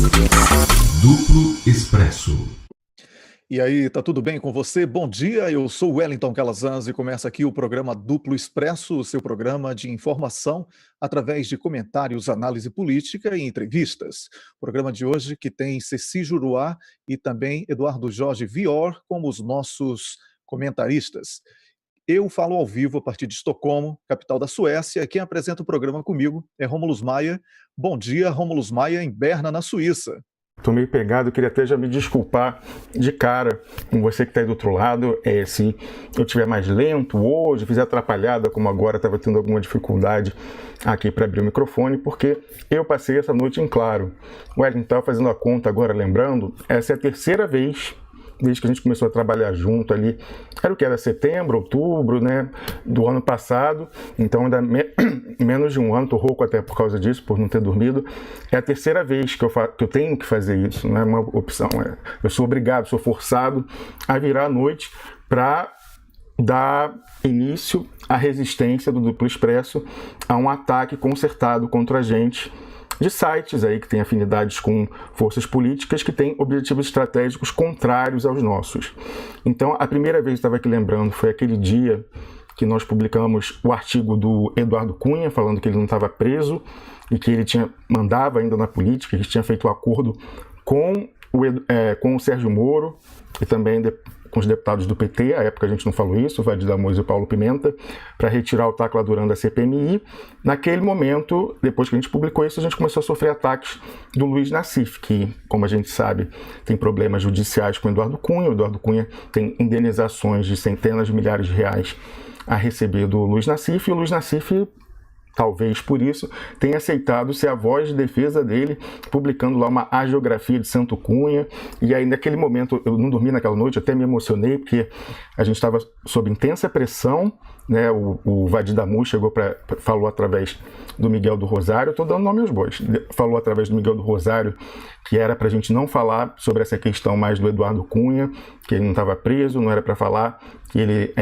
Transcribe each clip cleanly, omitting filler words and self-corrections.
Duplo Expresso. E aí, tá tudo bem com você? Bom dia, eu sou Wellington Calazans e começa aqui o programa Duplo Expresso, o seu programa de informação através de comentários, análise política e entrevistas. O programa de hoje que tem Ceci Juruá e também Eduardo Jorge Vior como os nossos comentaristas. Eu falo ao vivo a partir de Estocolmo, capital da Suécia. Quem apresenta o programa comigo é Rômulus Maia. Bom dia, Rômulus Maia, em Berna, na Suíça. Estou meio pegado, queria até já me desculpar de cara com você que está aí do outro lado. Se eu estiver mais lento hoje, fizer atrapalhada, como agora estava tendo alguma dificuldade aqui para abrir o microfone, porque eu passei essa noite em claro. O Wellington estava fazendo a conta agora, lembrando, essa é a terceira vez desde que a gente começou a trabalhar junto ali, era o que? Era setembro, outubro, né, do ano passado, então ainda menos de um ano, tô rouco até por causa disso, por não ter dormido. É a terceira vez que eu tenho que fazer isso, não é uma opção, eu sou obrigado, sou forçado a virar à noite para dar início à resistência do Duplo Expresso a um ataque concertado contra a gente, de sites aí que têm afinidades com forças políticas que têm objetivos estratégicos contrários aos nossos. Então, a primeira vez que estava aqui lembrando foi aquele dia que nós publicamos o artigo do Eduardo Cunha, falando que ele não estava preso e que ele mandava ainda na política, que tinha feito um acordo com o Sérgio Moro e também com os deputados do PT, à época a gente não falou isso, o Vadir Damoso e o Paulo Pimenta, para retirar o Tacla Duran da CPMI. Naquele momento, depois que a gente publicou isso, a gente começou a sofrer ataques do Luiz Nassif, que, como a gente sabe, tem problemas judiciais com o Eduardo Cunha. O Eduardo Cunha tem indenizações de centenas de milhares de reais a receber do Luiz Nassif, e o Luiz Nassif, talvez por isso, tenha aceitado ser a voz de defesa dele, publicando lá uma hagiografia de Santo Cunha. E aí, naquele momento, eu não dormi naquela noite, até me emocionei, porque a gente estava sob intensa pressão, né? O Vadir Damoso falou através do Miguel do Rosário, estou dando nome aos bois, falou através do Miguel do Rosário que era para a gente não falar sobre essa questão mais do Eduardo Cunha, que ele não estava preso, não era para falar que ele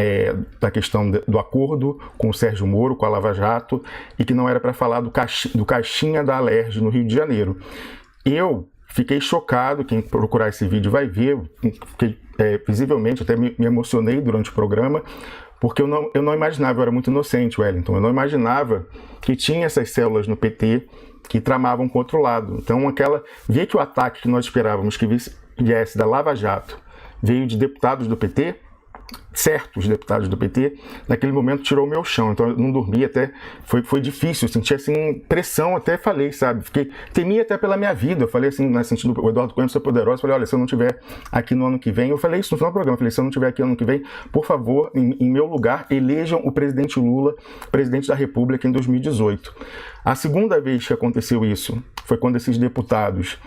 da questão do acordo com o Sérgio Moro, com a Lava Jato, e que não era para falar do Caixinha da Alerj no Rio de Janeiro. Eu fiquei chocado, quem procurar esse vídeo vai ver, fiquei, visivelmente, até me emocionei durante o programa, porque eu não imaginava, eu era muito inocente, Wellington, eu não imaginava que tinha essas células no PT que tramavam contra o lado. Então, ver que o ataque que nós esperávamos que viesse da Lava Jato veio de deputados do PT, certos deputados do PT, naquele momento tirou o meu chão. Então eu não dormi, até foi difícil, eu senti assim pressão, até falei, sabe, temia até pela minha vida. Eu falei assim, no sentido, o Eduardo Cunha é poderoso, eu falei, olha, se eu não estiver aqui no ano que vem, eu falei isso no final do programa, eu falei, se eu não estiver aqui no ano que vem, por favor, em meu lugar, elejam o presidente Lula presidente da República em 2018. A segunda vez que aconteceu isso foi quando esses deputados,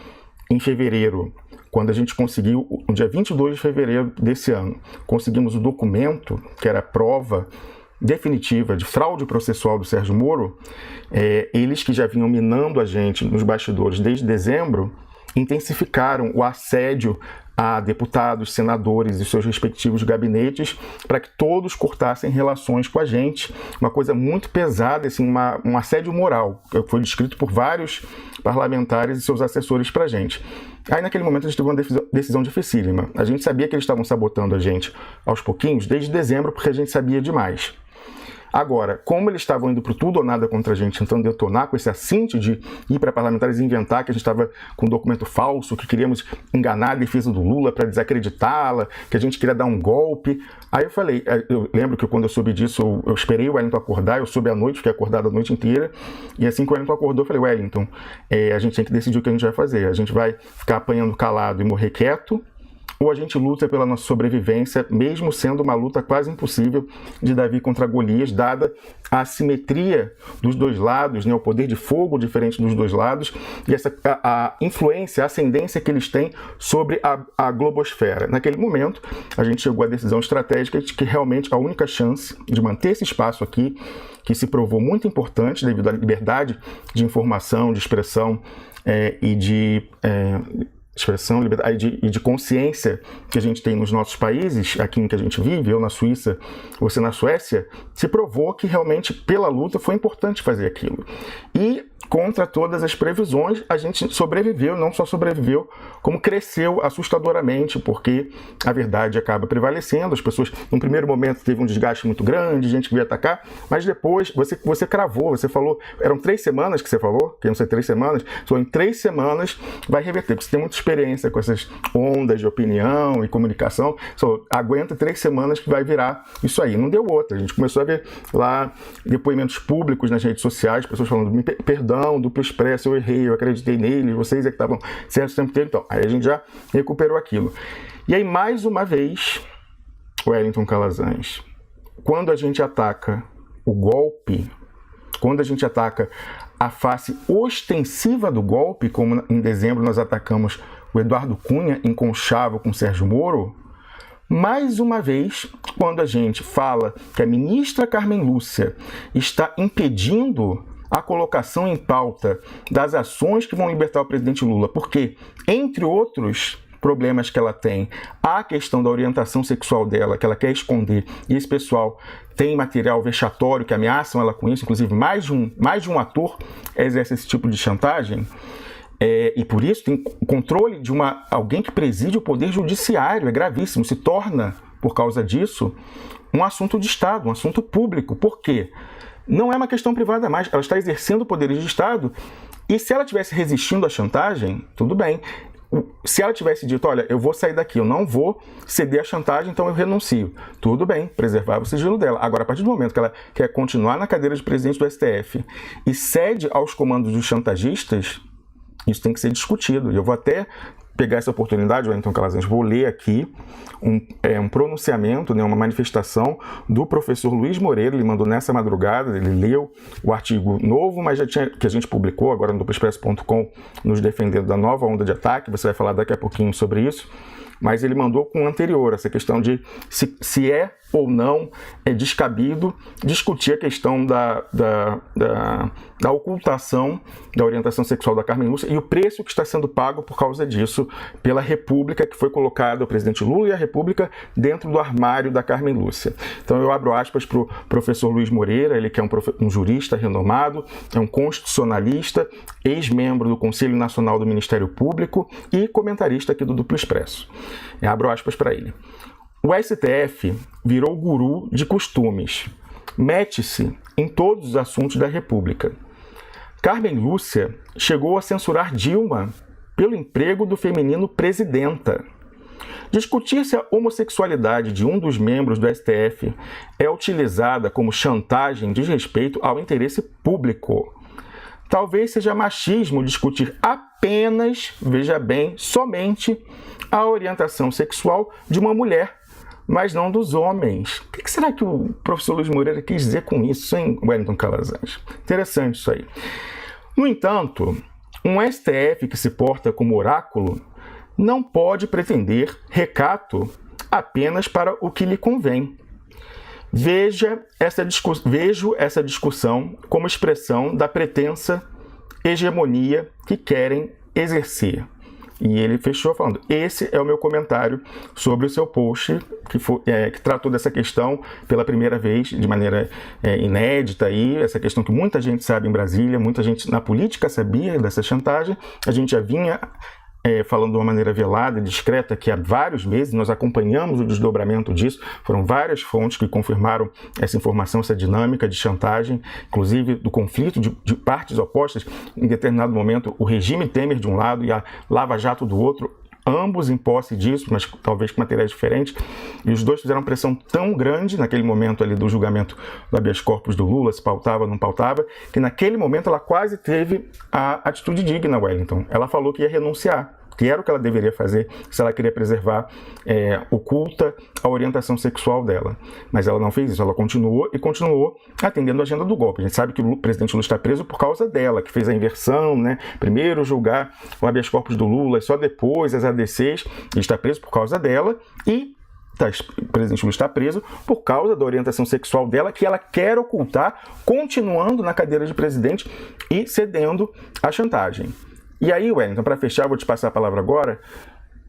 em fevereiro, quando a gente conseguiu, no dia 22 de fevereiro desse ano, conseguimos o documento, que era a prova definitiva de fraude processual do Sérgio Moro, eles que já vinham minando a gente nos bastidores desde dezembro, intensificaram o assédio a deputados, senadores e seus respectivos gabinetes para que todos cortassem relações com a gente. Uma coisa muito pesada, assim, um assédio moral, que foi descrito por vários parlamentares e seus assessores para a gente. Aí, naquele momento, a gente teve uma decisão dificílima. A gente sabia que eles estavam sabotando a gente aos pouquinhos, desde dezembro, porque a gente sabia demais. Agora, como eles estavam indo para tudo ou nada contra a gente, tentando detonar com esse assinte de ir para parlamentares e inventar que a gente estava com um documento falso, que queríamos enganar a defesa do Lula para desacreditá-la, que a gente queria dar um golpe. Aí eu falei, eu lembro que quando eu soube disso, eu esperei o Wellington acordar, eu soube à noite, fiquei acordado a noite inteira, e assim que o Wellington acordou, eu falei, Wellington, a gente tem que decidir o que a gente vai fazer. A gente vai ficar apanhando calado e morrer quieto, ou a gente luta pela nossa sobrevivência, mesmo sendo uma luta quase impossível de Davi contra Golias, dada a assimetria dos dois lados, né, o poder de fogo diferente dos dois lados, e a influência, a ascendência que eles têm sobre a globosfera. Naquele momento, a gente chegou à decisão estratégica de que realmente a única chance de manter esse espaço aqui, que se provou muito importante devido à liberdade de informação, de expressão e de expressão, liberdade e de consciência que a gente tem nos nossos países, aqui em que a gente vive, eu na Suíça, você na Suécia, se provou que realmente pela luta foi importante fazer aquilo. E contra todas as previsões, a gente sobreviveu, não só sobreviveu, como cresceu assustadoramente, porque a verdade acaba prevalecendo. As pessoas, no primeiro momento, teve um desgaste muito grande, gente que veio atacar, mas depois você cravou, você falou, eram 3 semanas que você falou, que não sei, 3 semanas, só em 3 semanas vai reverter, porque você tem muita experiência com essas ondas de opinião e comunicação, só aguenta 3 semanas que vai virar isso aí. Não deu outra, a gente começou a ver lá depoimentos públicos nas redes sociais, pessoas falando, perdão, Duplo Expresso, eu errei, eu acreditei neles, vocês é que estavam certos o tempo inteiro. Então, aí a gente já recuperou aquilo. E aí, mais uma vez, Wellington Calazans, quando a gente ataca o golpe, quando a gente ataca a face ostensiva do golpe, como em dezembro nós atacamos o Eduardo Cunha em conchavo com o Sérgio Moro, mais uma vez, quando a gente fala que a ministra Carmen Lúcia está impedindo a colocação em pauta das ações que vão libertar o presidente Lula, porque, entre outros problemas que ela tem, há a questão da orientação sexual dela, que ela quer esconder, e esse pessoal tem material vexatório que ameaçam ela com isso, inclusive mais de um ator exerce esse tipo de chantagem, e por isso tem controle de alguém que preside o poder judiciário, é gravíssimo, se torna, por causa disso, um assunto de Estado, um assunto público. Por quê? Não é uma questão privada mais, ela está exercendo poderes de Estado, e se ela estivesse resistindo à chantagem, tudo bem. Se ela tivesse dito, olha, eu vou sair daqui, eu não vou ceder à chantagem, então eu renuncio, tudo bem, preservar o sigilo dela. Agora, a partir do momento que ela quer continuar na cadeira de presidente do STF e cede aos comandos dos chantagistas, isso tem que ser discutido. E eu vou até pegar essa oportunidade, Wellington Calazans, vou ler aqui um pronunciamento, né, uma manifestação do professor Luiz Moreira. Ele mandou nessa madrugada, ele leu o artigo novo, mas que a gente publicou agora no duploexpresso.com, nos defendendo da nova onda de ataque. Você vai falar daqui a pouquinho sobre isso. Mas ele mandou com o anterior, essa questão de se é ou não descabido discutir a questão da ocultação da orientação sexual da Carmen Lúcia e o preço que está sendo pago por causa disso pela República, que foi colocada, o presidente Lula e a República, dentro do armário da Carmen Lúcia. Então eu abro aspas para o professor Luiz Moreira, ele que é um jurista renomado, é um constitucionalista, ex-membro do Conselho Nacional do Ministério Público e comentarista aqui do Duplo Expresso. Abro aspas para ele. O STF virou guru de costumes. Mete-se em todos os assuntos da República. Carmen Lúcia chegou a censurar Dilma pelo emprego do feminino presidenta. Discutir se a homossexualidade de um dos membros do STF é utilizada como chantagem de respeito ao interesse público. Talvez seja machismo discutir apenas, veja bem, somente a orientação sexual de uma mulher, mas não dos homens. O que será que o professor Luiz Moreira quis dizer com isso, hein, Wellington Calazans? Interessante isso aí. No entanto, um STF que se porta como oráculo não pode pretender recato apenas para o que lhe convém. Vejo essa discussão como expressão da pretensa hegemonia que querem exercer. E ele fechou falando, esse é o meu comentário sobre o seu post, que tratou dessa questão pela primeira vez, de maneira inédita, aí, essa questão que muita gente sabe em Brasília, muita gente na política sabia dessa chantagem, a gente já vinha falando de uma maneira velada e discreta que há vários meses nós acompanhamos o desdobramento disso, foram várias fontes que confirmaram essa informação, essa dinâmica de chantagem, inclusive do conflito de partes opostas, em determinado momento o regime Temer de um lado e a Lava Jato do outro, ambos em posse disso, mas talvez com materiais diferentes, e os dois fizeram pressão tão grande naquele momento ali do julgamento do habeas corpus do Lula, se pautava ou não pautava, que naquele momento ela quase teve a atitude digna, Wellington. Ela falou que ia renunciar, que era o que ela deveria fazer se ela queria preservar oculta a orientação sexual dela. Mas ela não fez isso, ela continuou atendendo a agenda do golpe. A gente sabe que o presidente Lula está preso por causa dela, que fez a inversão, né? Primeiro julgar o habeas corpus do Lula e só depois as ADCs. Ele está preso por causa dela e o presidente Lula está preso por causa da orientação sexual dela, que ela quer ocultar, continuando na cadeira de presidente e cedendo à chantagem. E aí, Wellington, para fechar, vou te passar a palavra agora,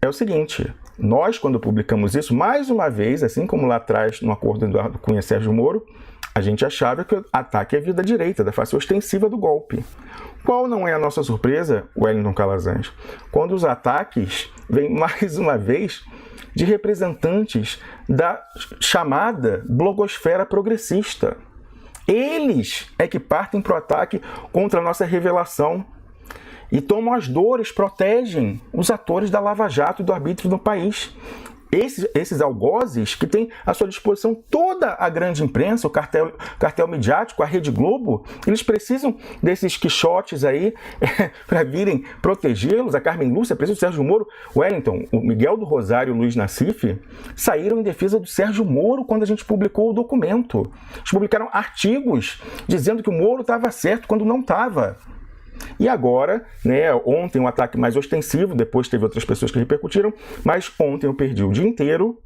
é o seguinte: nós, quando publicamos isso, mais uma vez, assim como lá atrás no acordo do Eduardo Cunha e Sérgio Moro, a gente achava que o ataque é vida direita, da face ostensiva do golpe. Qual não é a nossa surpresa, Wellington Calazans, quando os ataques vêm mais uma vez de representantes da chamada blogosfera progressista? Eles é que partem para o ataque contra a nossa revelação e tomam as dores, protegem os atores da Lava Jato e do arbítrio no país. Esses algozes que têm à sua disposição toda a grande imprensa, o cartel midiático, a Rede Globo, eles precisam desses quixotes aí para virem protegê-los. A Carmen Lúcia, presidente do Sérgio Moro, Wellington, o Miguel do Rosário e o Luiz Nassif saíram em defesa do Sérgio Moro quando a gente publicou o documento. Eles publicaram artigos dizendo que o Moro estava certo quando não estava. E agora, né, ontem um ataque mais ostensivo, depois teve outras pessoas que repercutiram, mas ontem eu perdi o dia inteiro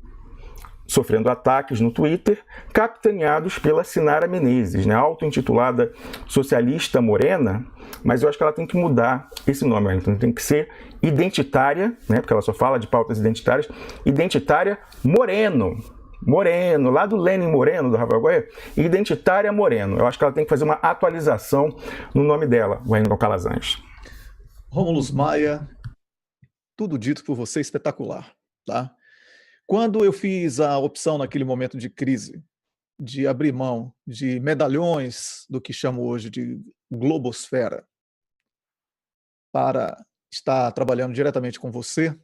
sofrendo ataques no Twitter, capitaneados pela Sinara Menezes, né, auto-intitulada socialista morena, mas eu acho que ela tem que mudar esse nome, então tem que ser identitária, né, porque ela só fala de pautas identitárias, identitária Moreno, lá do Lenin Moreno, do Rafael Goya, identitária Moreno. Eu acho que ela tem que fazer uma atualização no nome dela, Wellington Calazans. Rômulo Maia, tudo dito por você espetacular, tá? Quando eu fiz a opção naquele momento de crise, de abrir mão de medalhões do que chamo hoje de globosfera, para estar trabalhando diretamente com você,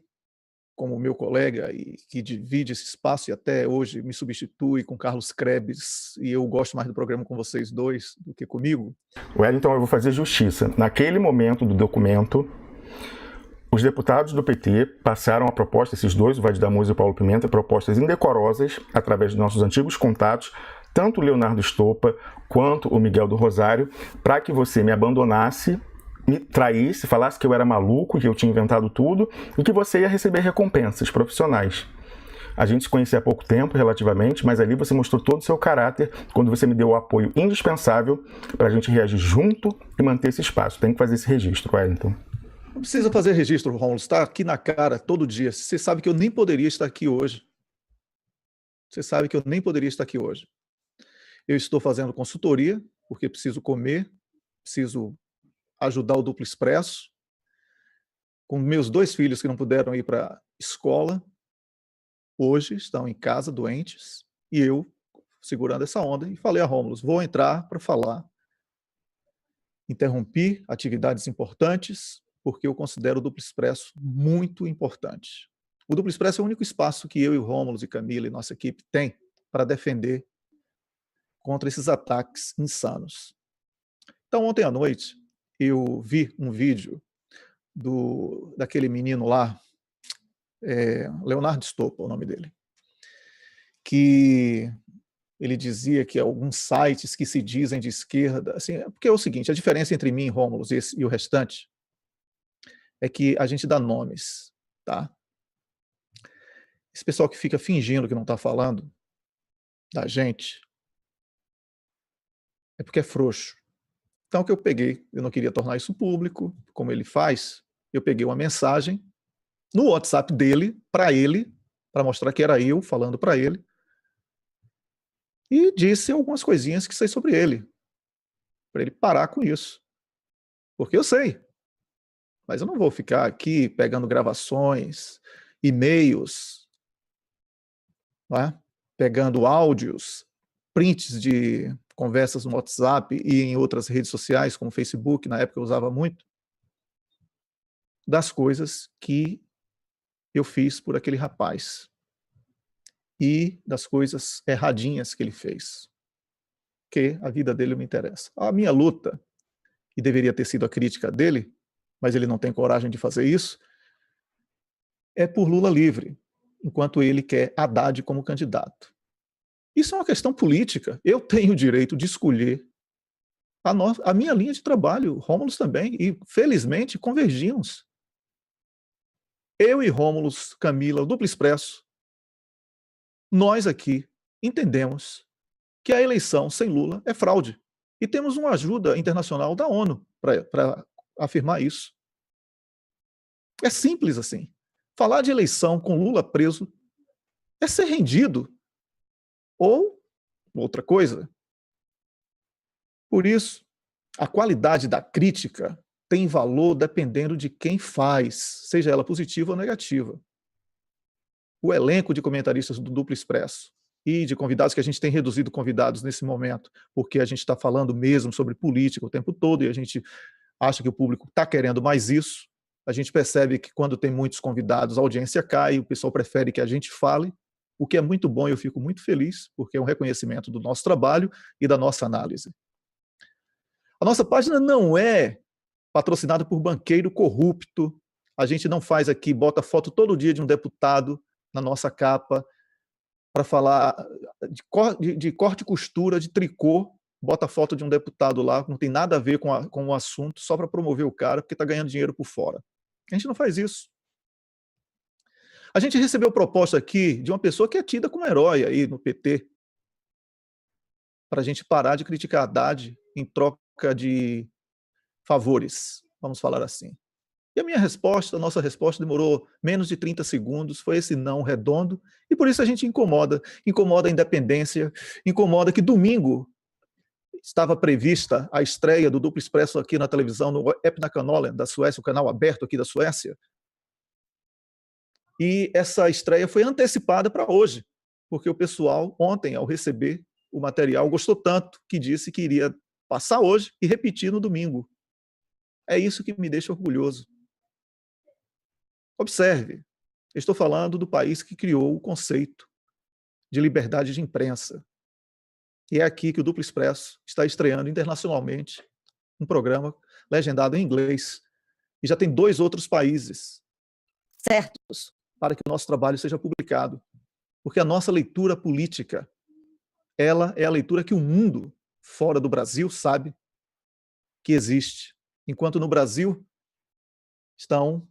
como meu colega e que divide esse espaço e até hoje me substitui com Carlos Krebs, e eu gosto mais do programa com vocês dois do que comigo. Wellington, eu vou fazer justiça. Naquele momento do documento, os deputados do PT passaram a proposta, esses dois, o Vade da Moura e o Paulo Pimenta, propostas indecorosas através dos nossos antigos contatos, tanto o Leonardo Stoppa quanto o Miguel do Rosário, para que você me abandonasse, me traísse, falasse que eu era maluco, que eu tinha inventado tudo e que você ia receber recompensas profissionais. A gente se conhecia há pouco tempo, relativamente, mas ali você mostrou todo o seu caráter quando você me deu o apoio indispensável para a gente reagir junto e manter esse espaço. Tem que fazer esse registro, Wellington. Não precisa fazer registro, Rômulo, está aqui na cara todo dia. Você sabe que eu nem poderia estar aqui hoje. Você sabe que eu nem poderia estar aqui hoje. Eu estou fazendo consultoria, porque preciso comer, preciso ajudar o Duplo Expresso, com meus 2 filhos que não puderam ir para a escola, hoje estão em casa doentes, e eu segurando essa onda, e falei a Rômulo, vou entrar para falar. Interrompi atividades importantes, porque eu considero o Duplo Expresso muito importante. O Duplo Expresso é o único espaço que eu e o Rômulo e Camila e nossa equipe tem para defender contra esses ataques insanos. Então, ontem à noite, eu vi um vídeo daquele menino lá, Leonardo Stoppa, o nome dele, que ele dizia que alguns sites que se dizem de esquerda, assim, porque é o seguinte, a diferença entre mim, Rômulo, e o restante, é que a gente dá nomes, tá? Esse pessoal que fica fingindo que não está falando da gente, é porque é frouxo. Então, o que eu peguei, eu não queria tornar isso público, como ele faz, eu peguei uma mensagem no WhatsApp dele, para mostrar que era eu falando para ele, e disse algumas coisinhas que sei sobre ele, para ele parar com isso. Porque eu sei, mas eu não vou ficar aqui pegando gravações, e-mails, pegando áudios, prints de conversas no WhatsApp e em outras redes sociais, como o Facebook, na época eu usava muito, das coisas que eu fiz por aquele rapaz e das coisas erradinhas que ele fez, que a vida dele me interessa. A minha luta, e deveria ter sido a crítica dele, mas ele não tem coragem de fazer isso, é por Lula livre, enquanto ele quer Haddad como candidato. Isso é uma questão política. Eu tenho o direito de escolher a minha linha de trabalho, Rômulo também, e felizmente convergimos. Eu e Rômulo, Camila, o Duplo Expresso, nós aqui entendemos que a eleição sem Lula é fraude. E temos uma ajuda internacional da ONU para afirmar isso. É simples assim. Falar de eleição com Lula preso é ser rendido ou outra coisa. Por isso, a qualidade da crítica tem valor dependendo de quem faz, seja ela positiva ou negativa. O elenco de comentaristas do Duplo Expresso e de convidados, que a gente tem reduzido convidados nesse momento, porque a gente está falando mesmo sobre política o tempo todo e a gente acha que o público está querendo mais isso. A gente percebe que quando tem muitos convidados, a audiência cai, o pessoal prefere que a gente fale, o que é muito bom e eu fico muito feliz, porque é um reconhecimento do nosso trabalho e da nossa análise. A nossa página não é patrocinada por banqueiro corrupto, a gente não faz aqui, bota foto todo dia de um deputado na nossa capa para falar de corte e costura, de tricô, bota foto de um deputado lá, não tem nada a ver com o assunto, só para promover o cara, porque está ganhando dinheiro por fora. A gente não faz isso. A gente recebeu proposta aqui de uma pessoa que é tida como herói aí no PT, para a gente parar de criticar a Haddad em troca de favores, vamos falar assim. E a minha resposta, a nossa resposta demorou menos de 30 segundos, foi esse não redondo, e por isso a gente incomoda a independência, incomoda que domingo estava prevista a estreia do Duplo Expresso aqui na televisão, no Epnakanalen da Suécia, o canal aberto aqui da Suécia, e essa estreia foi antecipada para hoje, porque o pessoal, ontem, ao receber o material, gostou tanto que disse que iria passar hoje e repetir no domingo. É isso que me deixa orgulhoso. Observe, eu estou falando do país que criou o conceito de liberdade de imprensa. E é aqui que o Duplo Expresso está estreando internacionalmente um programa legendado em inglês. E já tem 2 outros países certos para que o nosso trabalho seja publicado. Porque a nossa leitura política, ela é a leitura que o mundo fora do Brasil sabe que existe. Enquanto no Brasil estão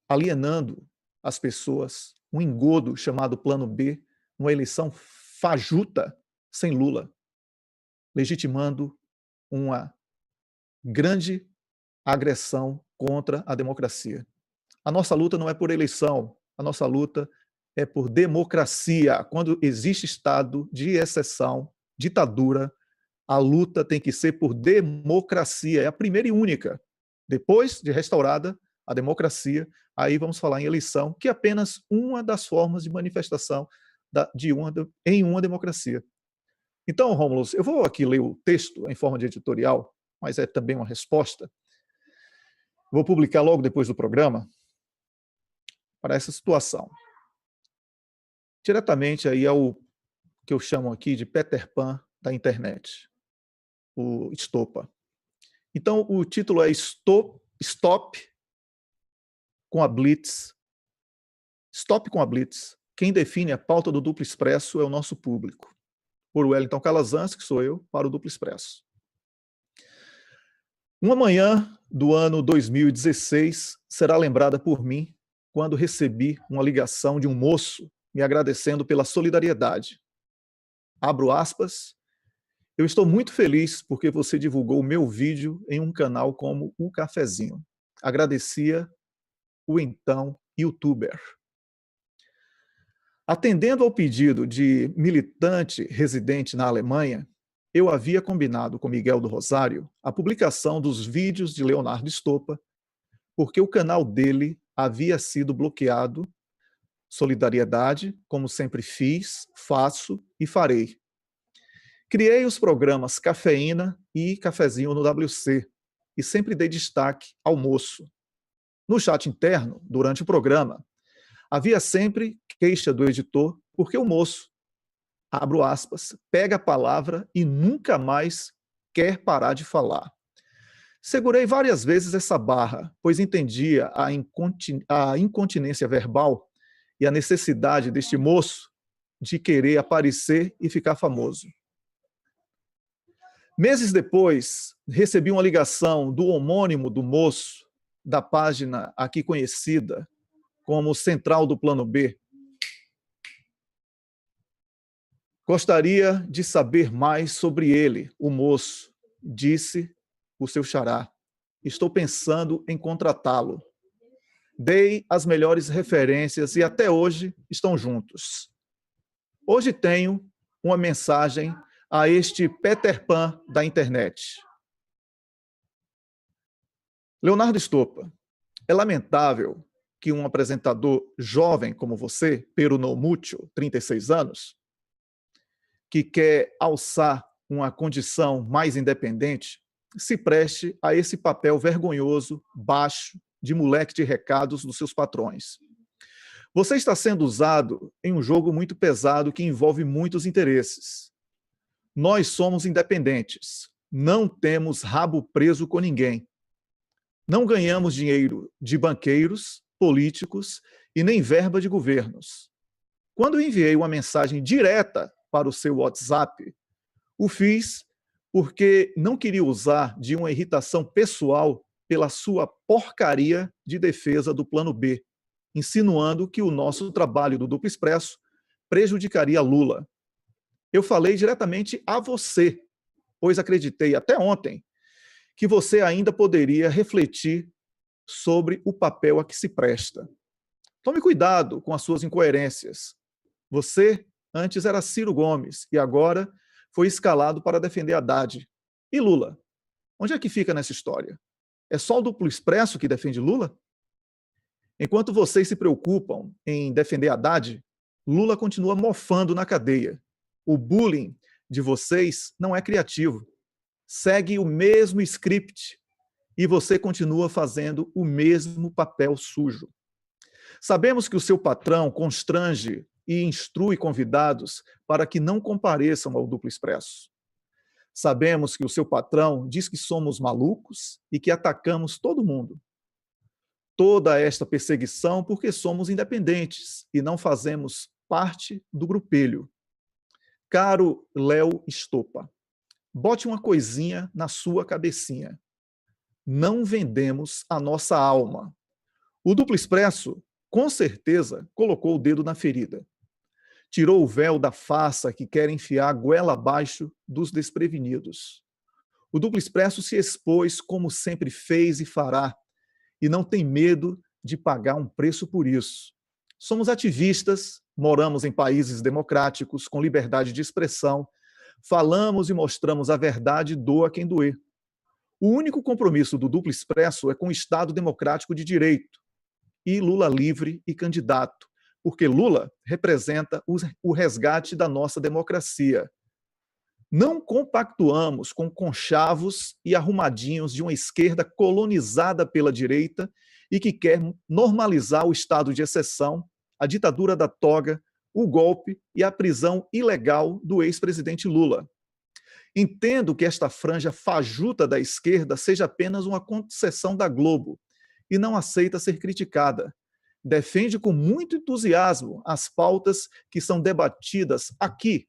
alienando as pessoas, um engodo chamado Plano B, uma eleição fajuta sem Lula, legitimando uma grande agressão contra a democracia. A nossa luta não é por eleição, a nossa luta é por democracia. Quando existe estado de exceção, ditadura, a luta tem que ser por democracia, é a primeira e única. Depois de restaurada a democracia, aí vamos falar em eleição, que é apenas uma das formas de manifestação em uma democracia. Então, Rômulo, eu vou aqui ler o texto em forma de editorial, mas é também uma resposta. Vou publicar logo depois do programa para essa situação. Diretamente aí ao que eu chamo aqui de Peter Pan da internet, o Estopa. Então, o título é Stop com a Blitz. Stop com a Blitz. Quem define a pauta do Duplo Expresso é o nosso público. Por Wellington Calazans, que sou eu, para o Duplo Expresso. Uma manhã do ano 2016 será lembrada por mim quando recebi uma ligação de um moço me agradecendo pela solidariedade. Abro aspas. Eu estou muito feliz porque você divulgou o meu vídeo em um canal como O Cafezinho. Agradecia o então youtuber. Atendendo ao pedido de militante residente na Alemanha, eu havia combinado com Miguel do Rosário a publicação dos vídeos de Leonardo Estopa, porque o canal dele havia sido bloqueado. Solidariedade, como sempre fiz, faço e farei. Criei os programas Cafeína e Cafezinho no WC e sempre dei destaque ao moço. No chat interno, durante o programa, havia sempre queixa do editor porque o moço, abro aspas, pega a palavra e nunca mais quer parar de falar. Segurei várias vezes essa barra, pois entendia a incontinência verbal e a necessidade deste moço de querer aparecer e ficar famoso. Meses depois, recebi uma ligação do homônimo do moço, da página aqui conhecida como Central do Plano B. Gostaria de saber mais sobre ele, o moço, disse o seu xará. Estou pensando em contratá-lo. dei as melhores referências e até hoje estão juntos. Hoje tenho uma mensagem a este Peter Pan da internet. Leonardo Stoppa, é lamentável que um apresentador jovem como você, pero no mucho, 36 anos, que quer alçar uma condição mais independente, se preste a esse papel vergonhoso, baixo, de moleque de recados dos seus patrões. Você está sendo usado em um jogo muito pesado que envolve muitos interesses. Nós somos independentes, não temos rabo preso com ninguém. Não ganhamos dinheiro de banqueiros, políticos e nem verba de governos. Quando eu enviei uma mensagem direta para o seu WhatsApp, o fiz porque não queria usar de uma irritação pessoal pela sua porcaria de defesa do Plano B, insinuando que o nosso trabalho do Duplo Expresso prejudicaria Lula. Eu falei diretamente a você, pois acreditei até ontem que você ainda poderia refletir sobre o papel a que se presta. Tome cuidado com as suas incoerências. Você antes era Ciro Gomes e agora foi escalado para defender Haddad. E Lula? Onde é que fica nessa história? É só o Duplo Expresso que defende Lula? Enquanto vocês se preocupam em defender Haddad, Lula continua mofando na cadeia. O bullying de vocês não é criativo. Segue o mesmo script e você continua fazendo o mesmo papel sujo. Sabemos que o seu patrão constrange e instrui convidados para que não compareçam ao Duplo Expresso. Sabemos que o seu patrão diz que somos malucos e que atacamos todo mundo. Toda esta perseguição porque somos independentes e não fazemos parte do grupelho. Caro Léo Stoppa, bote uma coisinha na sua cabecinha. Não vendemos a nossa alma. O Duplo Expresso, com certeza, colocou o dedo na ferida. Tirou o véu da farsa que quer enfiar a goela abaixo dos desprevenidos. O Duplo Expresso se expôs como sempre fez e fará, e não tem medo de pagar um preço por isso. Somos ativistas, moramos em países democráticos, com liberdade de expressão, falamos e mostramos a verdade, doa quem doer. O único compromisso do Duplo Expresso é com o Estado democrático de direito e Lula livre e candidato, porque Lula representa o resgate da nossa democracia. Não compactuamos com conchavos e arrumadinhos de uma esquerda colonizada pela direita e que quer normalizar o estado de exceção, a ditadura da toga, o golpe e a prisão ilegal do ex-presidente Lula. Entendo que esta franja fajuta da esquerda seja apenas uma concessão da Globo e não aceita ser criticada. Defende com muito entusiasmo as pautas que são debatidas aqui,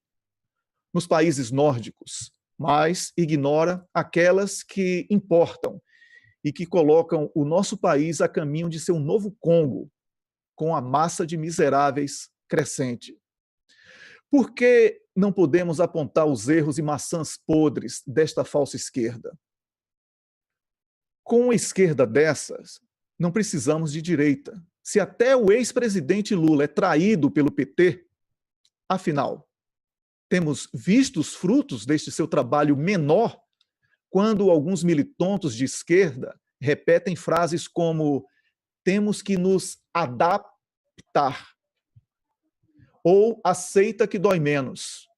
nos países nórdicos, mas ignora aquelas que importam e que colocam o nosso país a caminho de ser um novo Congo, com a massa de miseráveis crescente. Por que não podemos apontar os erros e maçãs podres desta falsa esquerda? Com uma esquerda dessas, não precisamos de direita. Se até o ex-presidente Lula é traído pelo PT, afinal, temos visto os frutos deste seu trabalho menor quando alguns militontos de esquerda repetem frases como temos que nos adaptar ou aceita que dói menos.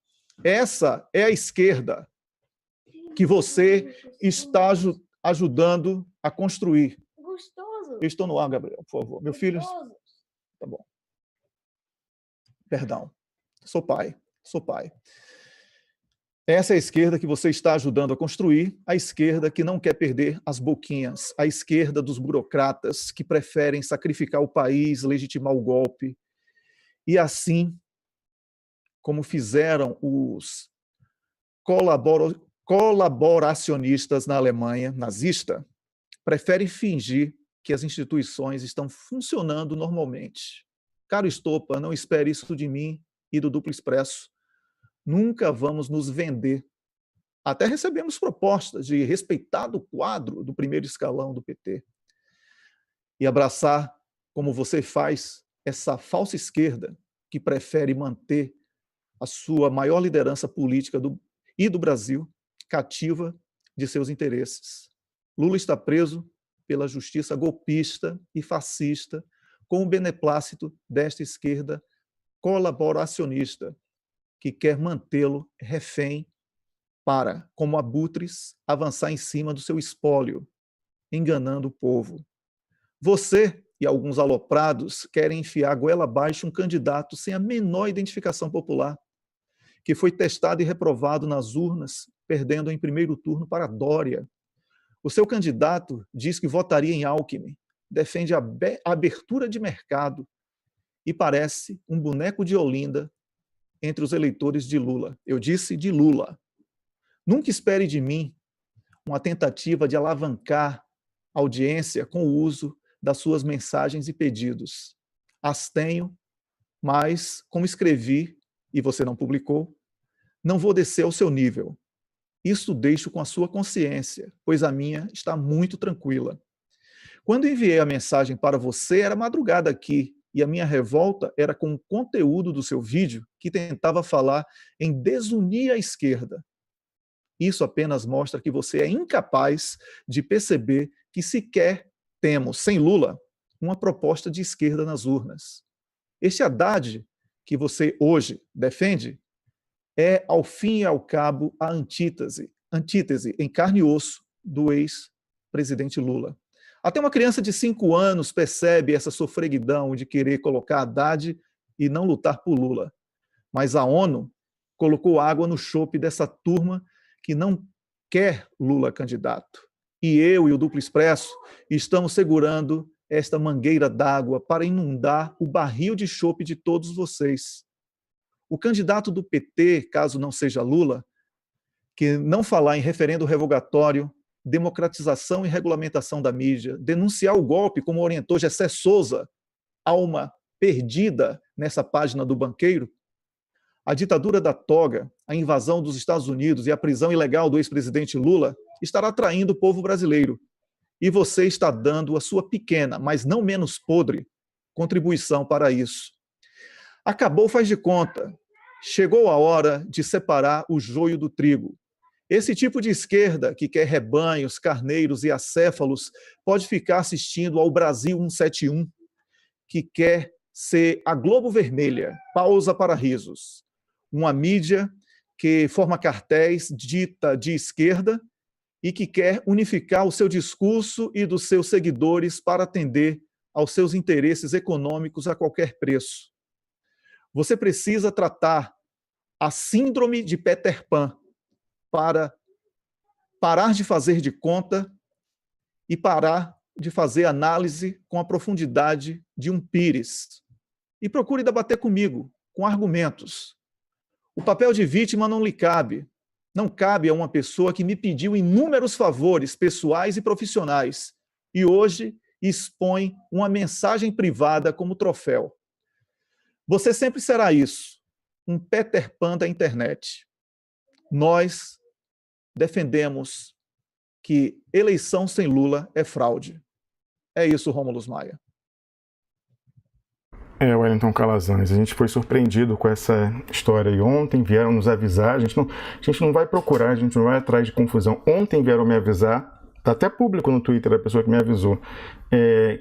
Essa é a esquerda que você está ajudando a construir. Gostoso. Eu estou no ar, Gabriel, por favor. Meu filho... Tá bom. Perdão. Sou pai. Essa é a esquerda que você está ajudando a construir, a esquerda que não quer perder as boquinhas, a esquerda dos burocratas que preferem sacrificar o país, legitimar o golpe. E assim, como fizeram os colaboracionistas na Alemanha nazista, preferem fingir que as instituições estão funcionando normalmente. Caro Stoppa, não espere isso de mim e do Duplo Expresso. Nunca vamos nos vender. Até recebemos propostas de respeitar o quadro do primeiro escalão do PT e abraçar como você faz, essa falsa esquerda que prefere manter a sua maior liderança política e do Brasil cativa de seus interesses. Lula está preso pela justiça golpista e fascista, com o beneplácito desta esquerda colaboracionista, que quer mantê-lo refém para, como abutres, avançar em cima do seu espólio, enganando o povo. Você e alguns aloprados querem enfiar goela abaixo um candidato sem a menor identificação popular, que foi testado e reprovado nas urnas, perdendo em primeiro turno para Dória. O seu candidato diz que votaria em Alckmin, defende a abertura de mercado e parece um boneco de Olinda entre os eleitores de Lula. Eu disse de Lula. Nunca espere de mim uma tentativa de alavancar a audiência com o uso das suas mensagens e pedidos. As tenho, mas, como escrevi, e você não publicou, não vou descer ao seu nível. Isso deixo com a sua consciência, pois a minha está muito tranquila. Quando enviei a mensagem para você, era madrugada aqui, e a minha revolta era com o conteúdo do seu vídeo, que tentava falar em desunir a esquerda. Isso apenas mostra que você é incapaz de perceber que sequer temos, sem Lula, uma proposta de esquerda nas urnas. Este Haddad que você hoje defende é, ao fim e ao cabo, a antítese em carne e osso do ex-presidente Lula. Até uma criança de 5 anos percebe essa sofreguidão de querer colocar Haddad e não lutar por Lula. Mas a ONU colocou água no chope dessa turma que não quer Lula candidato. E eu e o Duplo Expresso estamos segurando esta mangueira d'água para inundar o barril de chope de todos vocês. O candidato do PT, caso não seja Lula, que não falar em referendo revogatório, democratização e regulamentação da mídia, denunciar o golpe, como orientou Gessé Souza, alma perdida nessa página do banqueiro, a ditadura da toga, a invasão dos Estados Unidos e a prisão ilegal do ex-presidente Lula estará traindo o povo brasileiro. E você está dando a sua pequena, mas não menos podre, contribuição para isso. Acabou, faz de conta. Chegou a hora de separar o joio do trigo. Esse tipo de esquerda que quer rebanhos, carneiros e acéfalos pode ficar assistindo ao Brasil 171, que quer ser a Globo Vermelha, pausa para risos. Uma mídia que forma cartéis dita de esquerda e que quer unificar o seu discurso e dos seus seguidores para atender aos seus interesses econômicos a qualquer preço. Você precisa tratar a síndrome de Peter Pan para parar de fazer de conta e parar de fazer análise com a profundidade de um pires. E procure debater comigo, com argumentos. O papel de vítima não lhe cabe. Não cabe a uma pessoa que me pediu inúmeros favores pessoais e profissionais e hoje expõe uma mensagem privada como troféu. Você sempre será isso, um Peter Pan da internet. Nós defendemos que eleição sem Lula é fraude. É isso, Rômulo Maia. Wellington Calazans, a gente foi surpreendido com essa história aí. Ontem vieram nos avisar, a gente não vai procurar, a gente não vai atrás de confusão. Ontem vieram me avisar, tá até público no Twitter a pessoa que me avisou,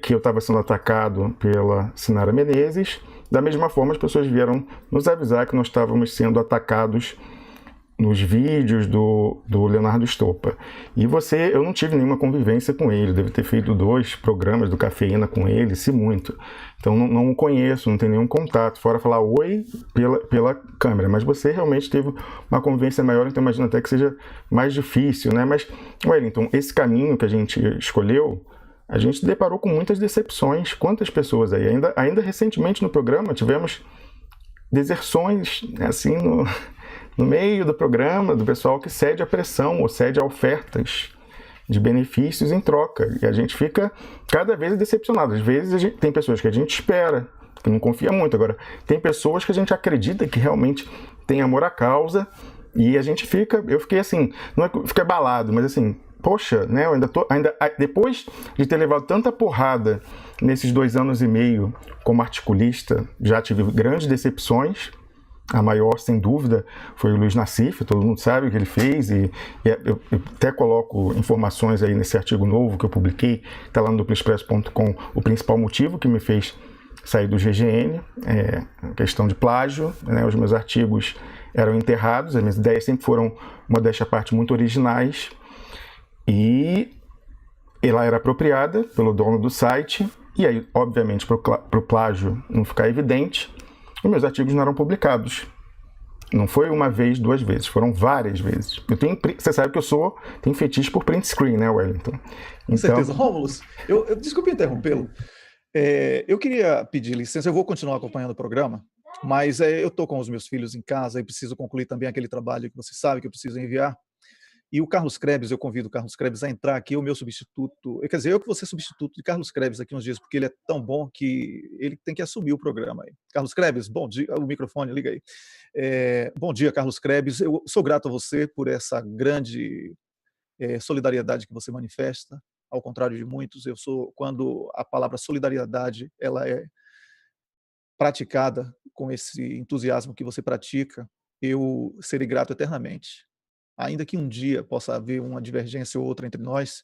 que eu estava sendo atacado pela Sinara Menezes. Da mesma forma, as pessoas vieram nos avisar que nós estávamos sendo atacados nos vídeos do Leonardo Stoppa. E eu não tive nenhuma convivência com ele, devo ter feito 2 programas do Cafeína com ele, se muito. Então não o conheço, não tenho nenhum contato, fora falar oi pela câmera. Mas você realmente teve uma convivência maior, então imagino até que seja mais difícil, né? Mas, Wellington, esse caminho que a gente escolheu, a gente deparou com muitas decepções. Quantas pessoas aí? Ainda recentemente no programa tivemos deserções, assim, no meio do programa, do pessoal que cede a pressão ou cede a ofertas de benefícios em troca. E a gente fica cada vez decepcionado. Às vezes tem pessoas que a gente espera, que não confia muito. Agora, tem pessoas que a gente acredita que realmente tem amor à causa e eu fiquei assim, não é que eu fiquei abalado, mas assim, poxa, né, depois de ter levado tanta porrada Nesses 2 anos e meio como articulista, já tive grandes decepções. A maior, sem dúvida, foi o Luiz Nassif, todo mundo sabe o que ele fez, e eu até coloco informações aí nesse artigo novo que eu publiquei, está lá no duploexpresso.com, o principal motivo que me fez sair do GGN, a questão de plágio, né? Os meus artigos eram enterrados, as minhas ideias sempre foram, modéstia à parte, muito originais, e ela era apropriada pelo dono do site, e aí, obviamente, para o plágio não ficar evidente, os meus artigos não eram publicados. Não foi uma vez, 2 vezes, foram várias vezes. Você sabe que eu tenho fetiche por print screen, né, Wellington? Então... Com certeza. Rômulus, desculpe interrompê-lo. Eu queria pedir licença, eu vou continuar acompanhando o programa, mas eu estou com os meus filhos em casa e preciso concluir também aquele trabalho que você sabe que eu preciso enviar. E o Carlos Krebs, eu convido o Carlos Krebs a entrar aqui, o meu substituto. Quer dizer, eu que vou ser substituto de Carlos Krebs aqui uns dias, porque ele é tão bom que ele tem que assumir o programa aí. Carlos Krebs, bom dia. O microfone, liga aí. Bom dia, Carlos Krebs. Eu sou grato a você por essa grande solidariedade que você manifesta, ao contrário de muitos. Quando a palavra solidariedade ela é praticada com esse entusiasmo que você pratica, eu serei grato eternamente. Ainda que um dia possa haver uma divergência ou outra entre nós,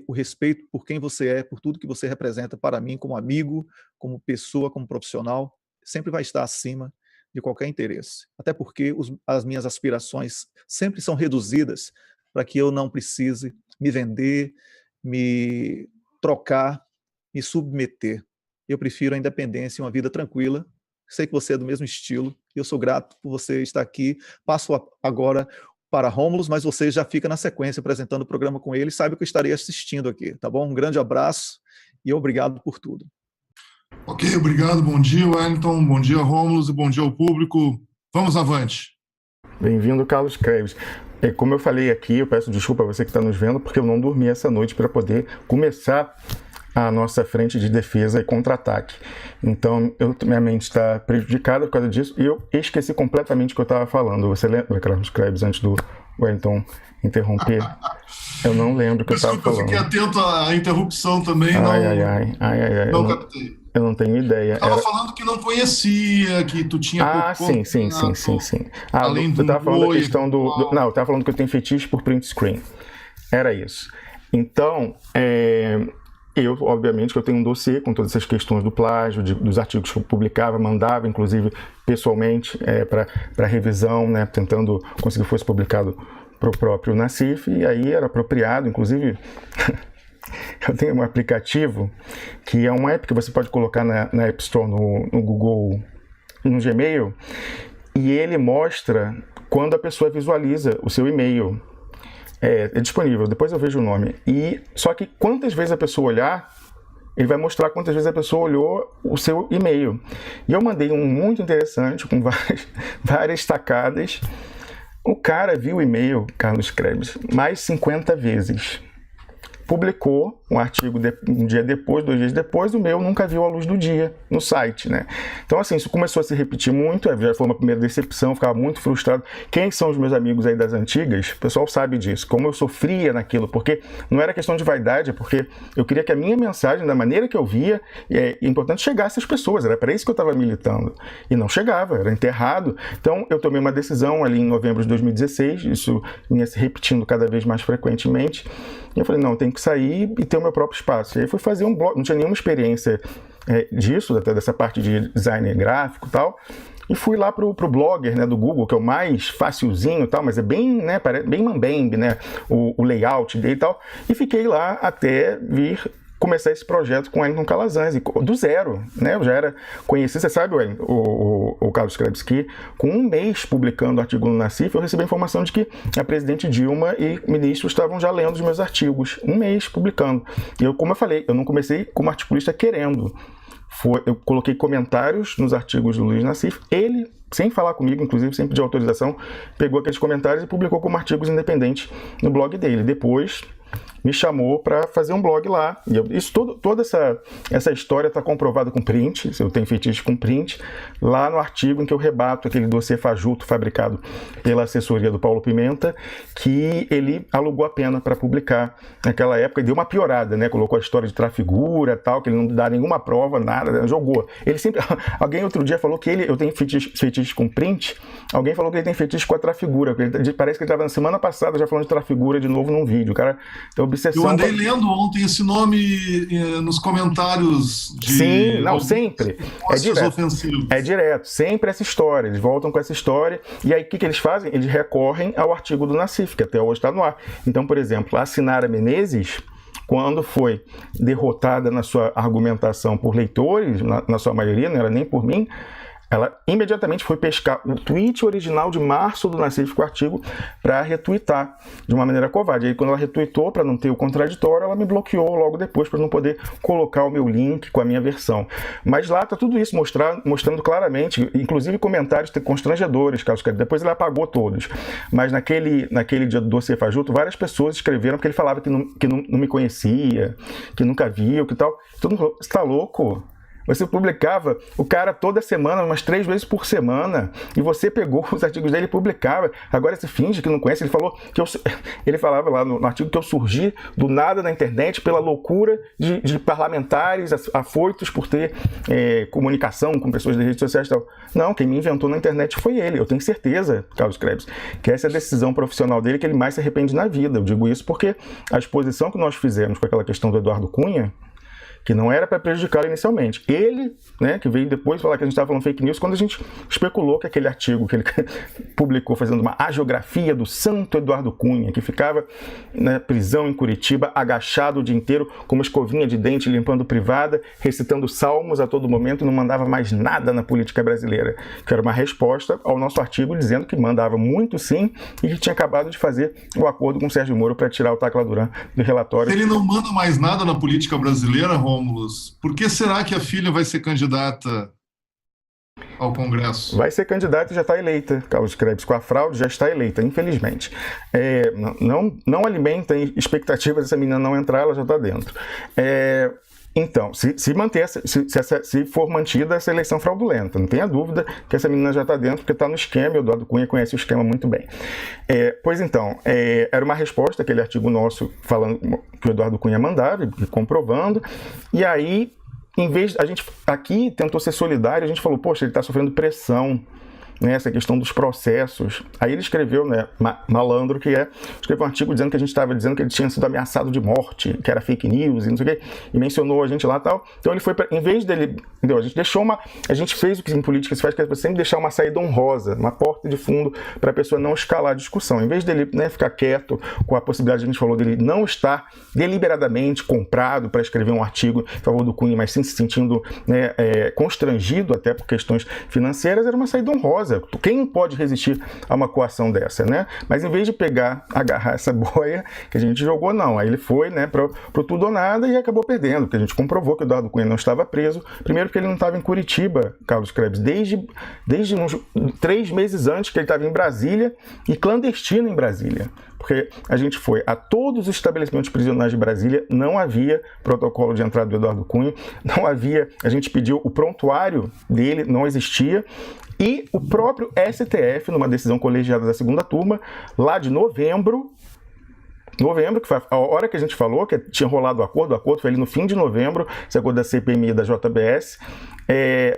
o respeito por quem você é, por tudo que você representa para mim como amigo, como pessoa, como profissional, sempre vai estar acima de qualquer interesse. Até porque as minhas aspirações sempre são reduzidas para que eu não precise me vender, me trocar, me submeter. Eu prefiro a independência e uma vida tranquila. Sei que você é do mesmo estilo e eu sou grato por você estar aqui. Passo agora para Rômulus, mas você já fica na sequência apresentando o programa com ele, sabe que eu estarei assistindo aqui, tá bom? Um grande abraço e obrigado por tudo. Ok, obrigado, bom dia, Wellington, bom dia, Rômulus, e bom dia ao público. Vamos avante. Bem-vindo, Carlos Krebs. Como eu falei aqui, eu peço desculpa a você que está nos vendo, porque eu não dormi essa noite para poder começar a nossa frente de defesa e contra-ataque. Então, minha mente está prejudicada por causa disso e eu esqueci completamente o que eu estava falando. Você lembra, Carlos Krebs, antes do Wellington interromper? Eu não lembro o que eu estava falando. Desculpa, eu fiquei atento à interrupção também. Não captei. Eu não tenho ideia. Estava falando que não conhecia, que tu tinha pouco sim. Além do eu estava falando da questão do... Não, eu estava falando que eu tenho fetiche por print screen. Era isso. Então, eu, obviamente, que eu tenho um dossiê com todas essas questões do plágio, dos artigos que eu publicava, mandava, inclusive, pessoalmente, para revisão, né, tentando conseguir que fosse publicado para o próprio Nassif, e aí era apropriado, inclusive... Eu tenho um aplicativo que é uma app que você pode colocar na App Store, no Google, no Gmail, e ele mostra quando a pessoa visualiza o seu e-mail. É disponível, depois eu vejo o nome. Só que quantas vezes a pessoa olhar, ele vai mostrar quantas vezes a pessoa olhou o seu e-mail. E eu mandei um muito interessante, com várias tacadas. O cara viu o e-mail, Carlos Krebs, mais 50 vezes. Publicou um artigo um dia depois, 2 dias depois, o meu nunca viu a luz do dia no site, né? Então, assim, isso começou a se repetir muito, já foi uma primeira decepção, ficava muito frustrado. Quem são os meus amigos aí das antigas? O pessoal sabe disso, como eu sofria naquilo, porque não era questão de vaidade, é porque eu queria que a minha mensagem, da maneira que eu via, é importante chegasse às pessoas, era para isso que eu estava militando. E não chegava, era enterrado. Então, eu tomei uma decisão ali em novembro de 2016, isso vinha se repetindo cada vez mais frequentemente, e eu falei, não, tem que sair e ter o meu próprio espaço. E aí fui fazer um blog, não tinha nenhuma experiência disso, até dessa parte de design gráfico e tal, e fui lá pro Blogger, né, do Google, que é o mais facilzinho e tal, mas é bem, né, bem mambembe, né, o layout dele e tal, e fiquei lá até vir começar esse projeto com o Wellington Calazans, do zero, né? Eu já era conhecido, você sabe, o Carlos Krebs, que com um mês publicando o artigo no Nassif, eu recebi a informação de que a presidente Dilma e ministros estavam já lendo os meus artigos, um mês publicando. E eu, como eu falei, eu não comecei como articulista querendo. Eu coloquei comentários nos artigos do Luiz Nassif, ele, sem falar comigo, inclusive sem pedir autorização, pegou aqueles comentários e publicou como artigos independentes no blog dele. Depois me chamou para fazer um blog lá. E toda essa história está comprovada com print, eu tenho fetiche com print, lá no artigo em que eu rebato aquele dossiê fajuto fabricado pela assessoria do Paulo Pimenta, que ele alugou a pena para publicar naquela época e deu uma piorada, né? Colocou a história de trafigura, tal, que ele não dá nenhuma prova, nada, jogou. Ele sempre... Alguém outro dia falou que eu tenho fetiche com print, alguém falou que ele tem fetiche com a trafigura, parece que ele estava na semana passada já falando de trafigura de novo num vídeo. O cara tem obsessão. Eu andei lendo ontem esse nome nos comentários de... Sim, não, sempre. É direto, sempre essa história. Eles voltam com essa história. E aí, o que eles fazem? Eles recorrem ao artigo do Nassif, que até hoje está no ar. Então, por exemplo, a Sinara Menezes, quando foi derrotada na sua argumentação por leitores, na sua maioria, não era nem por mim, ela imediatamente foi pescar o tweet original de março do Nassif com o artigo para retweetar de uma maneira covarde. Aí quando ela retweetou, para não ter o contraditório, ela me bloqueou logo depois para não poder colocar o meu link com a minha versão. Mas lá está tudo isso mostrando claramente, inclusive comentários constrangedores, Carlos Credis. Depois ele apagou todos. Mas naquele dia do dossiê fajuto, várias pessoas escreveram porque ele falava que não me conhecia, que nunca viu, que tal. Todo mundo falou, você está louco? Você publicava o cara toda semana, umas 3 vezes por semana, e você pegou os artigos dele e publicava. Agora você finge que não conhece. Ele falava lá no artigo que eu surgi do nada na internet pela loucura de parlamentares afoitos por ter comunicação com pessoas das redes sociais e tal. Não, quem me inventou na internet foi ele. Eu tenho certeza, Carlos Credis, que essa é a decisão profissional dele que ele mais se arrepende na vida. Eu digo isso porque a exposição que nós fizemos com aquela questão do Eduardo Cunha, que não era para prejudicá-lo inicialmente. Ele, né, que veio depois falar que a gente estava falando fake news, quando a gente especulou que aquele artigo que ele publicou fazendo uma hagiografia do santo Eduardo Cunha, que ficava na prisão em Curitiba, agachado o dia inteiro, com uma escovinha de dente, limpando privada, recitando salmos a todo momento, e não mandava mais nada na política brasileira. Que era uma resposta ao nosso artigo dizendo que mandava muito sim, e que tinha acabado de fazer o acordo com o Sérgio Moro para tirar o Tacla Duran do relatório. Se ele não manda mais nada na política brasileira, Rômulo, por que será que a filha vai ser candidata ao Congresso? Vai ser candidata e já está eleita, Carlos Credis, com a fraude já está eleita, infelizmente. Não alimentem expectativas dessa menina não entrar, ela já está dentro. Então, se for mantida essa eleição fraudulenta, não tenha dúvida que essa menina já está dentro, porque está no esquema, e o Eduardo Cunha conhece o esquema muito bem. Pois então, era uma resposta àquele artigo nosso falando que o Eduardo Cunha mandava, comprovando, e aí, em vez a gente aqui tentou ser solidário, a gente falou, poxa, ele está sofrendo pressão, né, essa questão dos processos. Aí ele escreveu, né, malandro que escreveu um artigo dizendo que a gente estava dizendo que ele tinha sido ameaçado de morte, que era fake news e não sei o quê, e mencionou a gente lá e tal. Então ele foi, em vez dele, entendeu? A gente fez o que em política se faz, que é sempre deixar uma saída honrosa, uma porta de fundo para a pessoa não escalar a discussão. Em vez dele, né, ficar quieto com a possibilidade, a gente falou, dele não estar deliberadamente comprado para escrever um artigo em favor do Cunha, mas sim se sentindo, né, constrangido até por questões financeiras, era uma saída honrosa. Quem pode resistir a uma coação dessa, né? Mas em vez de agarrar essa boia que a gente jogou, não. Aí ele foi, né, pro tudo ou nada e acabou perdendo, porque a gente comprovou que o Eduardo Cunha não estava preso. Primeiro porque ele não estava em Curitiba, Carlos Credis, desde uns 3 meses antes, que ele estava em Brasília e clandestino em Brasília. Porque a gente foi a todos os estabelecimentos prisionais de Brasília, não havia protocolo de entrada do Eduardo Cunha, não havia, a gente pediu o prontuário dele, não existia, e o próprio STF, numa decisão colegiada da segunda turma, lá de novembro, que foi a hora que a gente falou que tinha rolado o acordo foi ali no fim de novembro, esse acordo da CPMI e da JBS,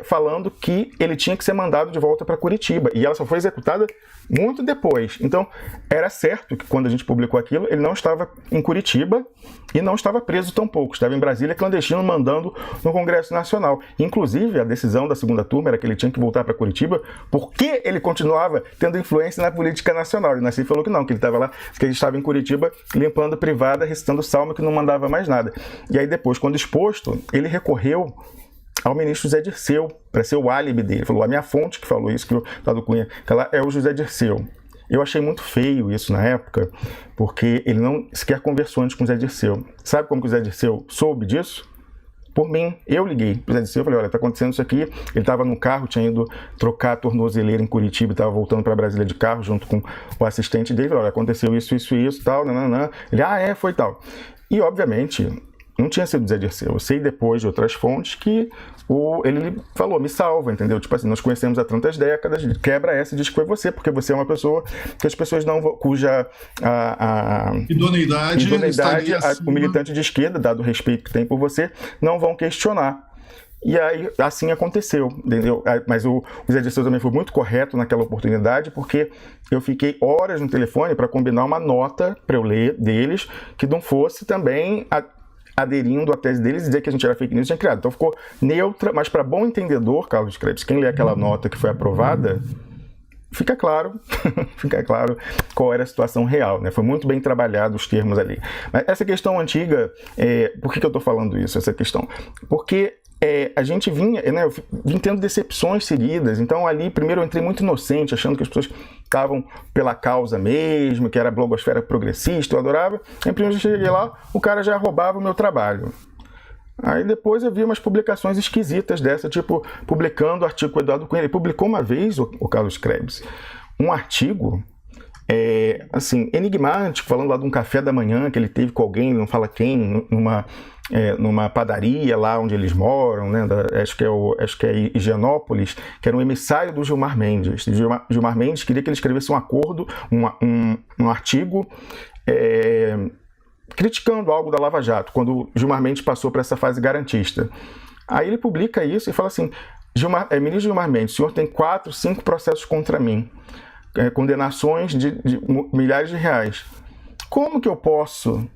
falando que ele tinha que ser mandado de volta para Curitiba, e ela só foi executada muito depois. Então, era certo que quando a gente publicou aquilo, ele não estava em Curitiba e não estava preso tampouco, estava em Brasília clandestino, mandando no Congresso Nacional. Inclusive, a decisão da segunda turma era que ele tinha que voltar para Curitiba porque ele continuava tendo influência na política nacional. E o Nassif falou que não, que ele estava lá, que ele estava em Curitiba limpando privada, recitando salmo, que não mandava mais nada. E aí depois, quando exposto, ele recorreu ao ministro Zé Dirceu, para ser o álibi dele. Ele falou, a minha fonte que falou isso, que o Eduardo Cunha, que ela é o José Dirceu. Eu achei muito feio isso na época, porque ele não sequer conversou antes com o Zé Dirceu. Sabe como que o Zé Dirceu soube disso? por mim. Eu liguei para o Zé Dirceu, eu falei, olha, está acontecendo isso aqui. Ele estava no carro, tinha ido trocar a tornozeleira em Curitiba, estava voltando para Brasília de carro, junto com o assistente dele. Falei, olha, aconteceu isso, tal, nananã. Ele, foi tal. E, obviamente, não tinha sido Zé Dirceu. Eu sei depois de outras fontes que ele falou, me salva, entendeu? Tipo assim, nós conhecemos há tantas décadas, quebra essa e diz que foi você, porque você é uma pessoa que as pessoas não cuja idoneidade o militante de esquerda, dado o respeito que tem por você, não vão questionar. E aí, assim aconteceu, entendeu? Mas o Zé Dirceu também foi muito correto naquela oportunidade, porque eu fiquei horas no telefone para combinar uma nota para eu ler deles, que não fosse também aderindo à tese deles e dizer que a gente era fake news, tinha criado. Então ficou neutra, mas para bom entendedor, Carlos Krebs, quem lê aquela nota que foi aprovada, fica claro qual era a situação real, né? Foi muito bem trabalhado os termos ali. Mas essa questão antiga, por que eu estou falando isso, essa questão? Porque a gente vinha, né, eu vim tendo decepções seguidas, então ali primeiro eu entrei muito inocente, achando que as pessoas estavam pela causa mesmo, que era a blogosfera progressista, eu adorava. Aí primeiro eu cheguei lá, o cara já roubava o meu trabalho. Aí depois eu vi umas publicações esquisitas dessa, tipo, publicando o artigo com o Eduardo Cunha. Ele publicou uma vez, o Carlos Krebs, um artigo assim, enigmático, falando lá de um café da manhã que ele teve com alguém, não fala quem, numa padaria lá onde eles moram, né, acho que é Higienópolis, que era um emissário do Gilmar Mendes. Gilmar Mendes queria que ele escrevesse um acordo, um artigo criticando algo da Lava Jato, quando Gilmar Mendes passou para essa fase garantista. Aí ele publica isso e fala assim, ministro Gilmar Mendes, o senhor tem 4, 5 processos contra mim, condenações de milhares de reais. Como que eu posso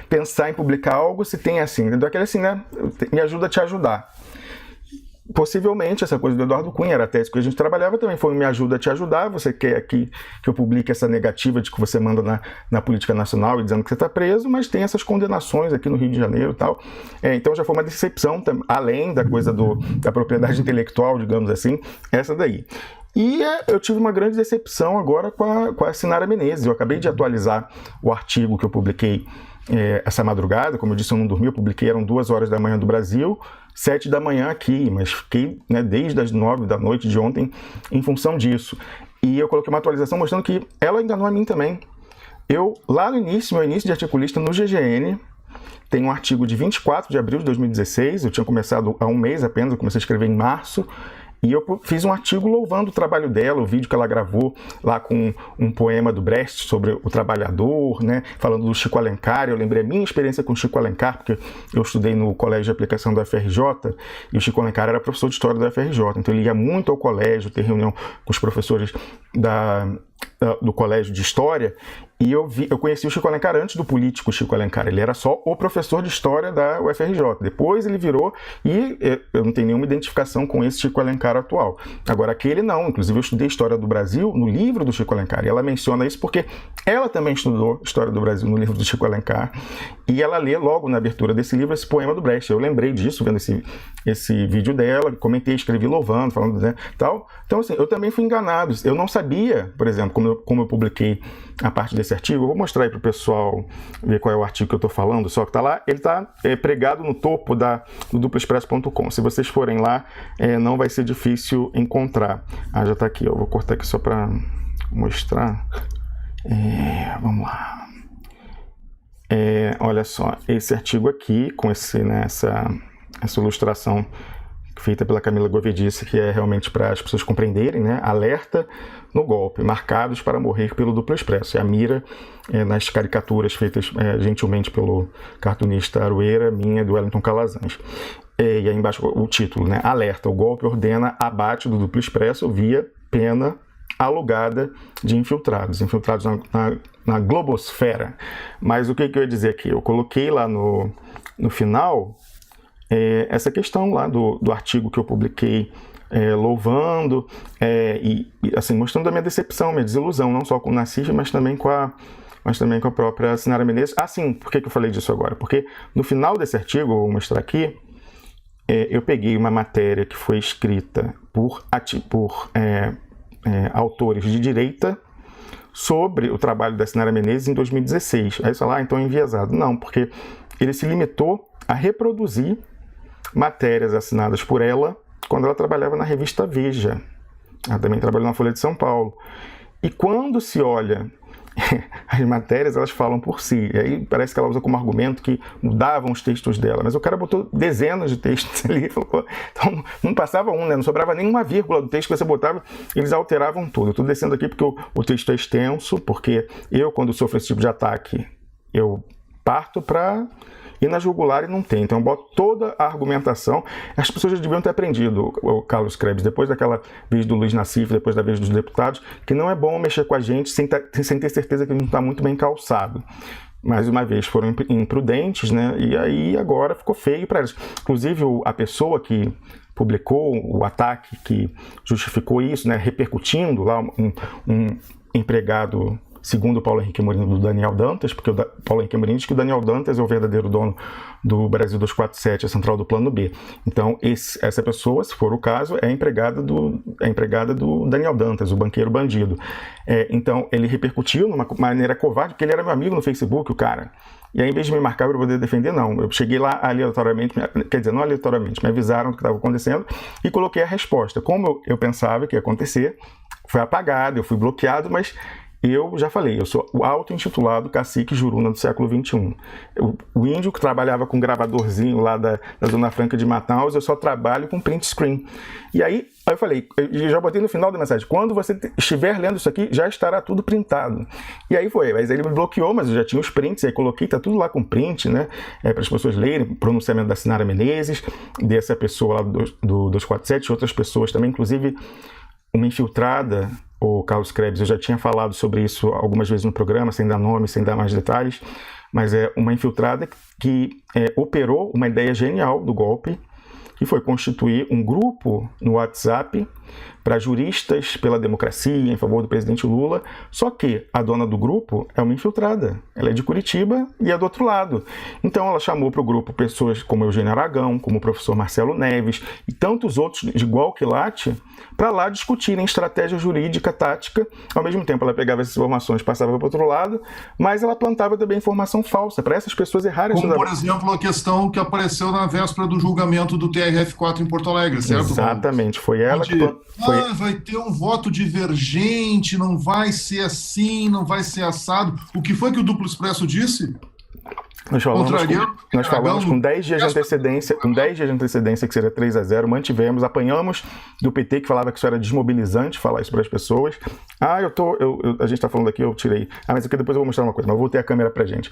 pensar em publicar algo se tem assim? Daquele assim, né? Me ajuda a te ajudar. Possivelmente, essa coisa do Eduardo Cunha era a tese que a gente trabalhava também, foi Me Ajuda a Te Ajudar. Você quer que eu publique essa negativa de que você manda na política nacional e dizendo que você está preso, mas tem essas condenações aqui no Rio de Janeiro e tal. Então já foi uma decepção, além da coisa da propriedade intelectual, digamos assim, essa daí. E eu tive uma grande decepção agora com a Sinara Menezes. Eu acabei de atualizar o artigo que eu publiquei essa madrugada. Como eu disse, eu não dormi, eu publiquei, eram 2 horas da manhã do Brasil, 7 da manhã aqui, mas fiquei, né, desde as 9 da noite de ontem em função disso. E eu coloquei uma atualização mostrando que ela enganou a mim também. Lá no início, meu início de articulista no GGN, tem um artigo de 24 de abril de 2016, eu tinha começado há um mês apenas, eu comecei a escrever em março, e eu fiz um artigo louvando o trabalho dela, o vídeo que ela gravou lá com um poema do Brecht sobre o trabalhador, né, falando do Chico Alencar. Eu lembrei a minha experiência com o Chico Alencar, porque eu estudei no Colégio de Aplicação da UFRJ, e o Chico Alencar era professor de História da UFRJ, então ele ia muito ao colégio, ter reunião com os professores do Colégio de História, e eu conheci o Chico Alencar antes do político Chico Alencar. Ele era só o professor de História da UFRJ. Depois ele virou, e eu não tenho nenhuma identificação com esse Chico Alencar atual. Agora, aquele não. Inclusive, eu estudei História do Brasil no livro do Chico Alencar, e ela menciona isso porque ela também estudou História do Brasil no livro do Chico Alencar, e ela lê logo na abertura desse livro esse poema do Brecht. Eu lembrei disso, vendo esse vídeo dela, comentei, escrevi louvando, falando, né, tal. Então, assim, eu também fui enganado. Eu não sabia, por exemplo, como eu publiquei a parte desse artigo, eu vou mostrar aí para o pessoal ver qual é o artigo que eu estou falando, só que está lá, ele está pregado no topo do duploexpresso.com. Se vocês forem lá, não vai ser difícil encontrar. Já está aqui, eu vou cortar aqui só para mostrar. Vamos lá. Olha só, esse artigo aqui, com essa ilustração feita pela Camila Govedice, que é realmente para as pessoas compreenderem, né? Alerta no golpe, marcados para morrer pelo Duplo Expresso. E a mira nas caricaturas feitas gentilmente pelo cartunista Aroeira, minha, do Wellington Calazans. E aí embaixo o título, né? Alerta, o golpe ordena abate do Duplo Expresso via pena alugada de infiltrados na globosfera. Mas o que eu ia dizer aqui? Eu coloquei lá no final essa questão lá do artigo que eu publiquei, louvando e assim, mostrando a minha decepção, minha desilusão, não só com o Nassif, mas também com a própria Sinara Menezes. Sim, por que eu falei disso agora? Porque no final desse artigo, eu vou mostrar aqui, eu peguei uma matéria que foi escrita por autores de direita sobre o trabalho da Sinara Menezes em 2016. Aí você fala, então é enviesado. Não, porque ele se limitou a reproduzir matérias assinadas por ela quando ela trabalhava na revista Veja. Ela também trabalhou na Folha de São Paulo. E quando se olha as matérias, elas falam por si. E aí parece que ela usa como argumento que mudavam os textos dela. Mas o cara botou dezenas de textos ali. Falou, então não passava um, né? Não sobrava nenhuma vírgula do texto que você botava. Eles alteravam tudo. Eu estou descendo aqui porque o texto é extenso, porque eu, quando sofro esse tipo de ataque, eu parto para ir na jugular e não tem. Então eu boto toda a argumentação. As pessoas já deviam ter aprendido, o Carlos Krebs, depois daquela vez do Luiz Nassif, depois da vez dos deputados, que não é bom mexer com a gente sem ter certeza que a gente está muito bem calçado. Mais uma vez foram imprudentes, né? E aí agora ficou feio para eles. Inclusive a pessoa que publicou o ataque, que justificou isso, né? Repercutindo lá um empregado, segundo o Paulo Henrique Amorim, do Daniel Dantas, porque o Paulo Henrique Amorim diz que o Daniel Dantas é o verdadeiro dono do Brasil 247, a central do Plano B. Então, essa pessoa, se for o caso, é empregada do Daniel Dantas, o banqueiro bandido. Então, ele repercutiu de uma maneira covarde, porque ele era meu amigo no Facebook, o cara. E aí, em vez de me marcar para poder defender, não. Eu cheguei lá aleatoriamente, quer dizer, não aleatoriamente, me avisaram do que estava acontecendo e coloquei a resposta. Como eu pensava que ia acontecer, foi apagado, eu fui bloqueado, mas eu já falei, eu sou o auto-intitulado cacique Juruna do século XXI. O índio que trabalhava com gravadorzinho lá da Zona Franca de Manaus, eu só trabalho com print screen. E aí eu falei, eu já botei no final da mensagem, quando você estiver lendo isso aqui, já estará tudo printado. E aí foi, mas ele me bloqueou, mas eu já tinha os prints, aí coloquei, tá tudo lá com print, né, para as pessoas lerem, pronunciamento da Sinara Menezes, dessa pessoa lá do 247, outras pessoas também, inclusive uma infiltrada, o Carlos Krebs, eu já tinha falado sobre isso algumas vezes no programa, sem dar nome, sem dar mais detalhes, mas é uma infiltrada que operou uma ideia genial do golpe, que foi constituir um grupo no WhatsApp para juristas pela democracia, em favor do presidente Lula, só que a dona do grupo é uma infiltrada. Ela é de Curitiba e é do outro lado. Então ela chamou para o grupo pessoas como Eugênio Aragão, como o professor Marcelo Neves e tantos outros de igual quilate, para lá discutirem estratégia jurídica, tática. Ao mesmo tempo ela pegava essas informações, passava para o outro lado, mas ela plantava também informação falsa, para essas pessoas errarem. Como, por exemplo, a questão que apareceu na véspera do julgamento do TRF4 em Porto Alegre, certo? Exatamente, foi ela que... vai ter um voto divergente, não vai ser assim, não vai ser assado. O que foi que o Duplo Expresso disse? Nós falamos com 10 dias de antecedência, que seria 3-0, mantivemos, apanhamos do PT, que falava que isso era desmobilizante, falar isso para as pessoas. A gente está falando aqui, eu tirei. Mas aqui depois eu vou mostrar uma coisa, mas eu vou ter a câmera pra gente.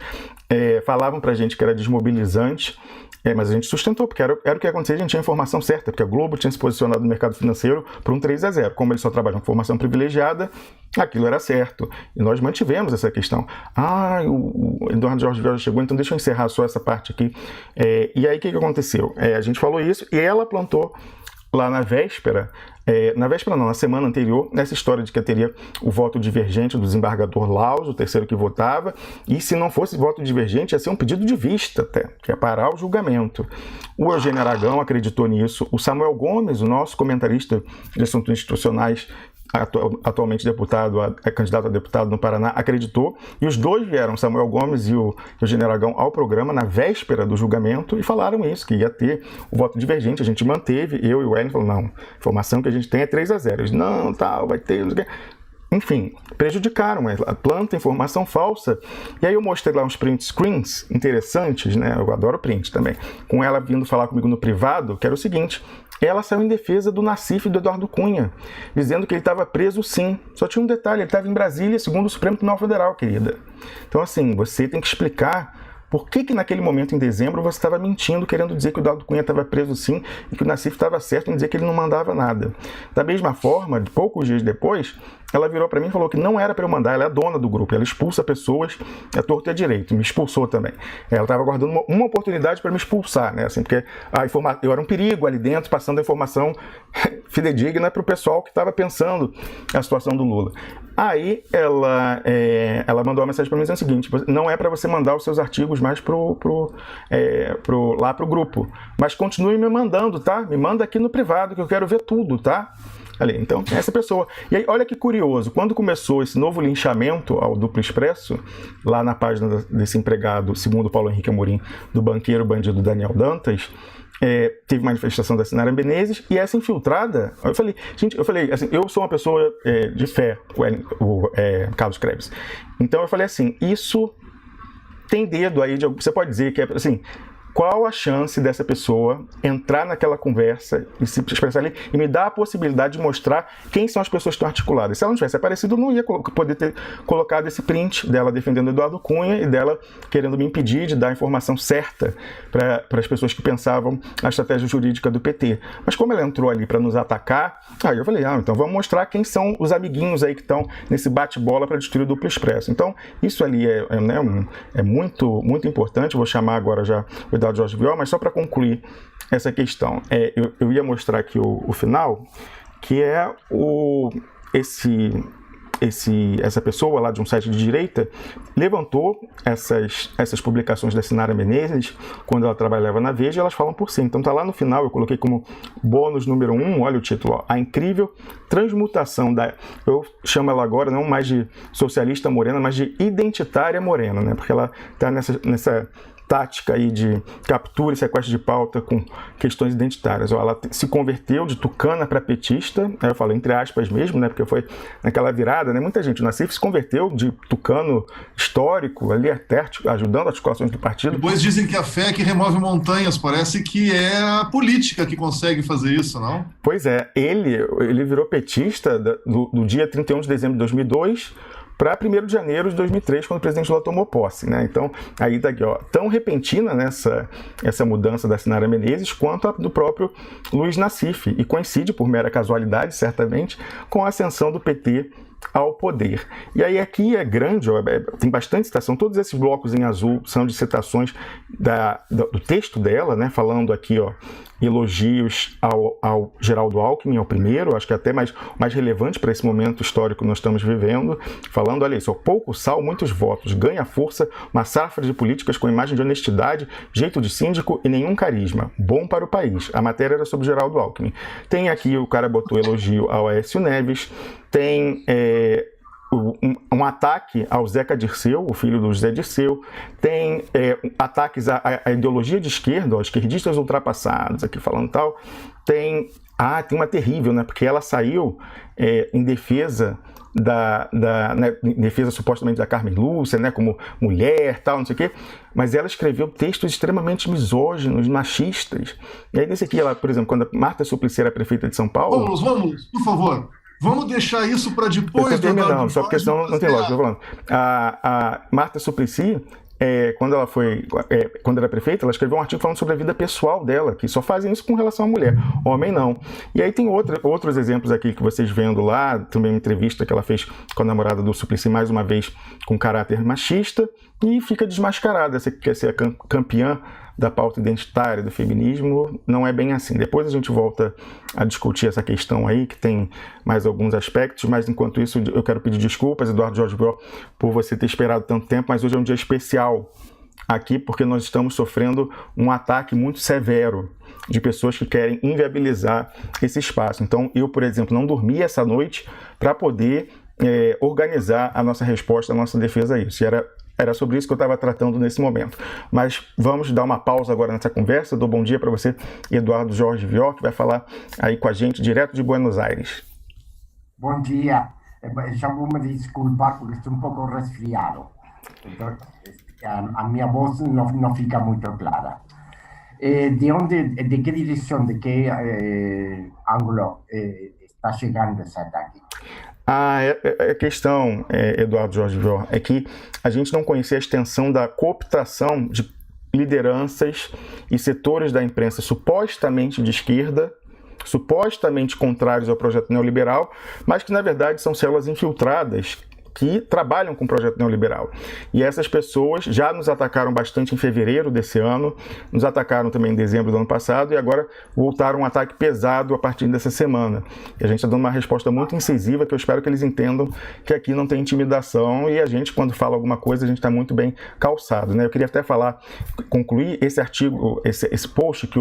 Falavam pra gente que era desmobilizante, mas a gente sustentou, porque era o que acontecia, a gente tinha a informação certa, porque a Globo tinha se posicionado no mercado financeiro para um 3-0. Como eles só trabalham com informação privilegiada, aquilo era certo. E nós mantivemos essa questão. O Eduardo Jorge Vieira chegou, então deixa eu encerrar só essa parte aqui. E aí o que aconteceu? A gente falou isso e ela plantou lá na véspera, na semana anterior, nessa história de que teria o voto divergente do desembargador Laus, o terceiro que votava, e se não fosse voto divergente, ia ser um pedido de vista até, que ia parar o julgamento. O Eugênio Aragão acreditou nisso, o Samuel Gomes, o nosso comentarista de assuntos institucionais, atualmente candidato a deputado no Paraná, acreditou, e os dois vieram, Samuel Gomes e o Eugênio Aragão, ao programa na véspera do julgamento e falaram isso, que ia ter o voto divergente. A gente manteve, eu e o Hélio falaram, não, a informação que a gente tem é 3-0. Eles, não, vai ter... Enfim, prejudicaram, planta informação falsa. E aí eu mostrei lá uns print screens interessantes, né? Eu adoro print também. Com ela vindo falar comigo no privado, que era o seguinte: ela saiu em defesa do Nassif e do Eduardo Cunha, dizendo que ele estava preso sim. Só tinha um detalhe, ele estava em Brasília, segundo o Supremo Tribunal Federal, querida. Então assim, você tem que explicar por que naquele momento, em dezembro, você estava mentindo, querendo dizer que o Eduardo Cunha estava preso sim e que o Nassif estava certo em dizer que ele não mandava nada. Da mesma forma, poucos dias depois, ela virou para mim e falou que não era para eu mandar, ela é a dona do grupo, ela expulsa pessoas, torto e direito, me expulsou também. Ela estava aguardando uma oportunidade para me expulsar, né? Assim, porque eu era um perigo ali dentro, passando a informação fidedigna para o pessoal que estava pensando a situação do Lula. Aí ela mandou uma mensagem para mim dizendo o seguinte: não é para você mandar os seus artigos mais lá pro grupo, mas continue me mandando, tá? Me manda aqui no privado que eu quero ver tudo, tá? Ali, então, essa pessoa. E aí, olha que curioso, quando começou esse novo linchamento ao Duplo Expresso, lá na página desse empregado, segundo Paulo Henrique Amorim, do banqueiro bandido Daniel Dantas, teve manifestação da Sinara Menezes, e essa infiltrada, eu falei assim, eu sou uma pessoa de fé, o Carlos Krebs. Então eu falei assim, isso tem dedo aí, você pode dizer que é assim, qual a chance dessa pessoa entrar naquela conversa e se expressar ali e me dar a possibilidade de mostrar quem são as pessoas que estão articuladas. Se ela não tivesse aparecido, eu não ia poder ter colocado esse print dela defendendo Eduardo Cunha e dela querendo me impedir de dar a informação certa para as pessoas que pensavam a estratégia jurídica do PT. Mas como ela entrou ali para nos atacar, aí eu falei, então vamos mostrar quem são os amiguinhos aí que estão nesse bate-bola para destruir o Duplo Expresso. Então, isso ali é muito, muito importante. Vou chamar agora já o Eduardo Jorge Vior, mas só para concluir essa questão, eu ia mostrar aqui o final, que é essa pessoa lá de um site de direita levantou essas publicações da Sinara Menezes quando ela trabalhava na Veja, e elas falam por si. Então tá lá no final, eu coloquei como bônus número 1, olha o título, a incrível transmutação eu chamo ela agora não mais de socialista morena, mas de identitária morena, né? Porque ela tá nessa tática aí de captura e sequestro de pauta com questões identitárias. Ela se converteu de tucana para petista, eu falo entre aspas mesmo, né, porque foi naquela virada, né, muita gente, o Nassif se converteu de tucano histórico, ali até ajudando as articulações do partido. Depois dizem que a fé é que remove montanhas, parece que é a política que consegue fazer isso, não? Pois é, ele virou petista do dia 31 de dezembro de 2002 para 1º de janeiro de 2003, quando o presidente Lula tomou posse, né? Então, aí daqui, tão repentina essa mudança da Sinara Menezes quanto a do próprio Luiz Nassif, e coincide, por mera casualidade, certamente, com a ascensão do PT ao poder. E aí aqui é grande, tem bastante citação, todos esses blocos em azul são de citações do texto dela, né, falando aqui, elogios ao Geraldo Alckmin, ao primeiro, acho que é até mais relevante para esse momento histórico que nós estamos vivendo, falando, olha isso, pouco sal, muitos votos, ganha força, uma safra de políticas com imagem de honestidade, jeito de síndico e nenhum carisma, bom para o país. A matéria era sobre Geraldo Alckmin. Tem aqui, o cara botou elogio ao Aécio Neves, tem um ataque ao Zeca Dirceu, o filho do José Dirceu, tem ataques à ideologia de esquerda, aos esquerdistas ultrapassados, aqui falando tal, tem uma terrível, né, porque ela saiu em defesa em defesa supostamente da Carmen Lúcia, né, como mulher, tal, não sei o quê, mas ela escreveu textos extremamente misóginos, machistas. E aí nesse aqui, ela, por exemplo, quando a Marta Suplicy era prefeita de São Paulo... Vamos, por favor. Vamos deixar isso para depois. Eu terminando, só porque senão não tem lógica. Falando. A Marta Suplicy, quando era prefeita, ela escreveu um artigo falando sobre a vida pessoal dela, que só fazem isso com relação à mulher, homem não. E aí tem outros exemplos aqui que vocês vendo lá, também uma entrevista que ela fez com a namorada do Suplicy, mais uma vez com caráter machista, e fica desmascarada. Essa que quer ser a campeã da pauta identitária, do feminismo, não é bem assim. Depois a gente volta a discutir essa questão aí, que tem mais alguns aspectos, mas enquanto isso eu quero pedir desculpas, Eduardo Jorge Vior, por você ter esperado tanto tempo, mas hoje é um dia especial aqui, porque nós estamos sofrendo um ataque muito severo de pessoas que querem inviabilizar esse espaço. Então, eu, por exemplo, não dormi essa noite para poder organizar a nossa resposta, a nossa defesa a isso. Era sobre isso que eu estava tratando nesse momento. Mas vamos dar uma pausa agora nessa conversa. Dou bom dia para você, Eduardo Jorge Vior, que vai falar aí com a gente direto de Buenos Aires. Bom dia. Já vou me desculpar porque estou um pouco resfriado. Então, a minha voz não fica muito clara. De que direção, de que ângulo está chegando esse ataque? A questão, Eduardo Jorge Vior, é que a gente não conhecia a extensão da cooptação de lideranças e setores da imprensa supostamente de esquerda, supostamente contrários ao projeto neoliberal, mas que na verdade são células infiltradas que trabalham com o projeto neoliberal. E essas pessoas já nos atacaram bastante em fevereiro desse ano, nos atacaram também em dezembro do ano passado e agora voltaram um ataque pesado a partir dessa semana. E a gente está dando uma resposta muito incisiva que eu espero que eles entendam que aqui não tem intimidação e a gente, quando fala alguma coisa, a gente está muito bem calçado, né? Eu queria até concluir esse artigo, esse post que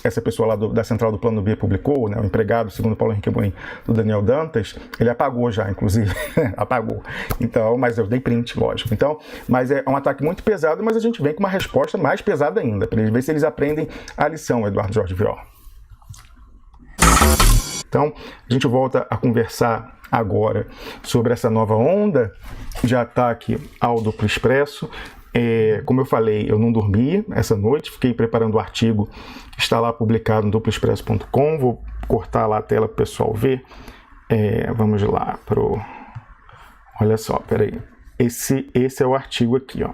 essa pessoa lá da Central do Plano B publicou, né? O empregado, segundo Paulo Henrique Amorim, do Daniel Dantas, ele apagou já, inclusive, inclusive, apagou. Então, mas eu dei print, lógico. Então, mas é um ataque muito pesado, mas a gente vem com uma resposta mais pesada ainda, para eles ver se eles aprendem a lição, Eduardo Jorge Vior. Então, a gente volta a conversar agora sobre essa nova onda de ataque ao Duplo Expresso. Como eu falei, eu não dormi essa noite, fiquei preparando o artigo que está lá publicado no duploexpresso.com. Vou cortar lá a tela para o pessoal ver. Vamos lá olha só, peraí. Esse é o artigo aqui, ó.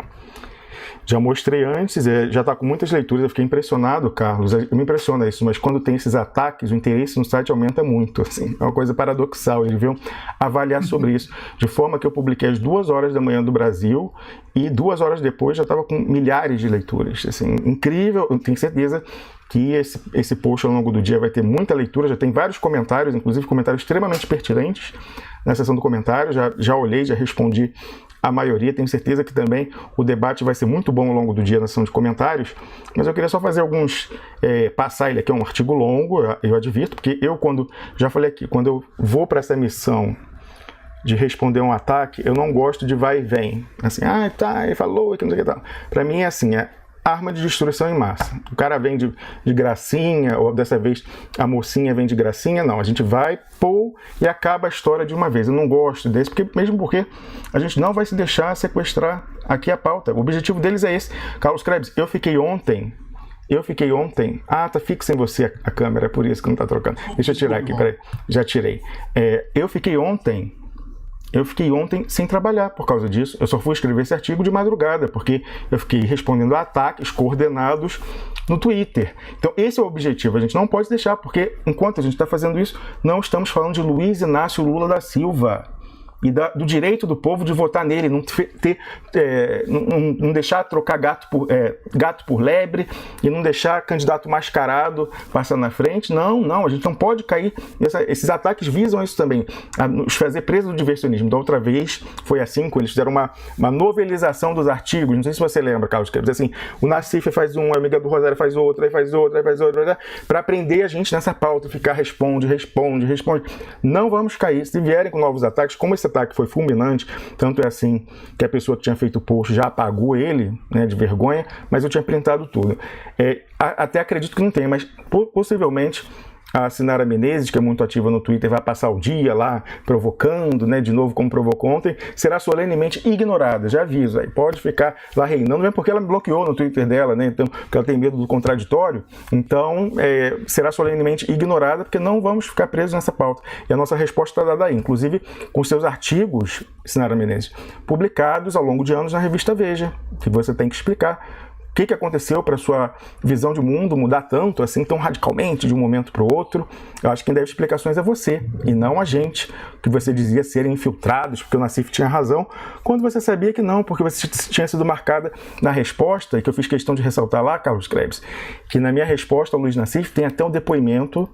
Já mostrei antes, já está com muitas leituras, eu fiquei impressionado, Carlos, me impressiona isso, mas quando tem esses ataques, o interesse no site aumenta muito, assim, é uma coisa paradoxal, eles deviam avaliar sobre isso, de forma que eu publiquei às 2 horas da manhã do Brasil, e 2 horas depois já estava com milhares de leituras, assim, incrível, eu tenho certeza que esse post ao longo do dia vai ter muita leitura, já tem vários comentários, inclusive comentários extremamente pertinentes na seção do comentário, já olhei, já respondi a maioria, tenho certeza que também o debate vai ser muito bom ao longo do dia na sessão de comentários, mas eu queria só fazer alguns, passar ele aqui, é um artigo longo, eu advirto, porque já falei aqui, quando eu vou para essa missão de responder um ataque, eu não gosto de vai e vem, assim, ele falou, que não sei o que tal. Para mim é assim, arma de destruição em massa. O cara vem de gracinha, ou dessa vez a mocinha vem de gracinha, não. A gente vai, e acaba a história de uma vez. Eu não gosto desse, mesmo porque a gente não vai se deixar sequestrar aqui a pauta. O objetivo deles é esse. Carlos Krebs, eu fiquei ontem... tá fixa em você a câmera, por isso que não tá trocando. Deixa eu tirar aqui, peraí. Já tirei. Eu fiquei ontem sem trabalhar por causa disso. Eu só fui escrever esse artigo de madrugada, porque eu fiquei respondendo a ataques coordenados no Twitter. Então esse é o objetivo, a gente não pode deixar, porque enquanto a gente está fazendo isso, não estamos falando de Luiz Inácio Lula da Silva e do direito do povo de votar nele, não deixar trocar gato por lebre e não deixar candidato mascarado passar na frente. Não, a gente não pode cair. Esses ataques visam isso também, a nos fazer preso do diversionismo. Da outra vez foi assim, quando eles fizeram uma novelização dos artigos, não sei se você lembra, Carlos, quer dizer assim, o Nassif faz um, a amiga do Rosário faz outro, aí faz outro, para prender a gente nessa pauta, ficar responde. Não vamos cair. Se vierem com novos ataques, como esse ataque foi fulminante, tanto é assim que a pessoa que tinha feito o post já apagou ele, né, de vergonha, mas eu tinha printado tudo. Até acredito que não tem, mas possivelmente a Sinara Menezes, que é muito ativa no Twitter, vai passar o dia lá provocando, né, de novo como provocou ontem, será solenemente ignorada, já aviso, aí pode ficar lá reinando, não é porque ela me bloqueou no Twitter dela, né, então, porque ela tem medo do contraditório, então será solenemente ignorada, porque não vamos ficar presos nessa pauta, e a nossa resposta está dada aí, inclusive com seus artigos, Sinara Menezes, publicados ao longo de anos na revista Veja, que você tem que explicar o que aconteceu para a sua visão de mundo mudar tanto, assim, tão radicalmente de um momento para o outro. Eu acho que quem deve explicações é você, e não a gente, que você dizia serem infiltrados, porque o Nassif tinha razão, quando você sabia que não, porque você tinha sido marcada na resposta, e que eu fiz questão de ressaltar lá, Carlos Krebs, que na minha resposta ao Luiz Nassif tem até um depoimento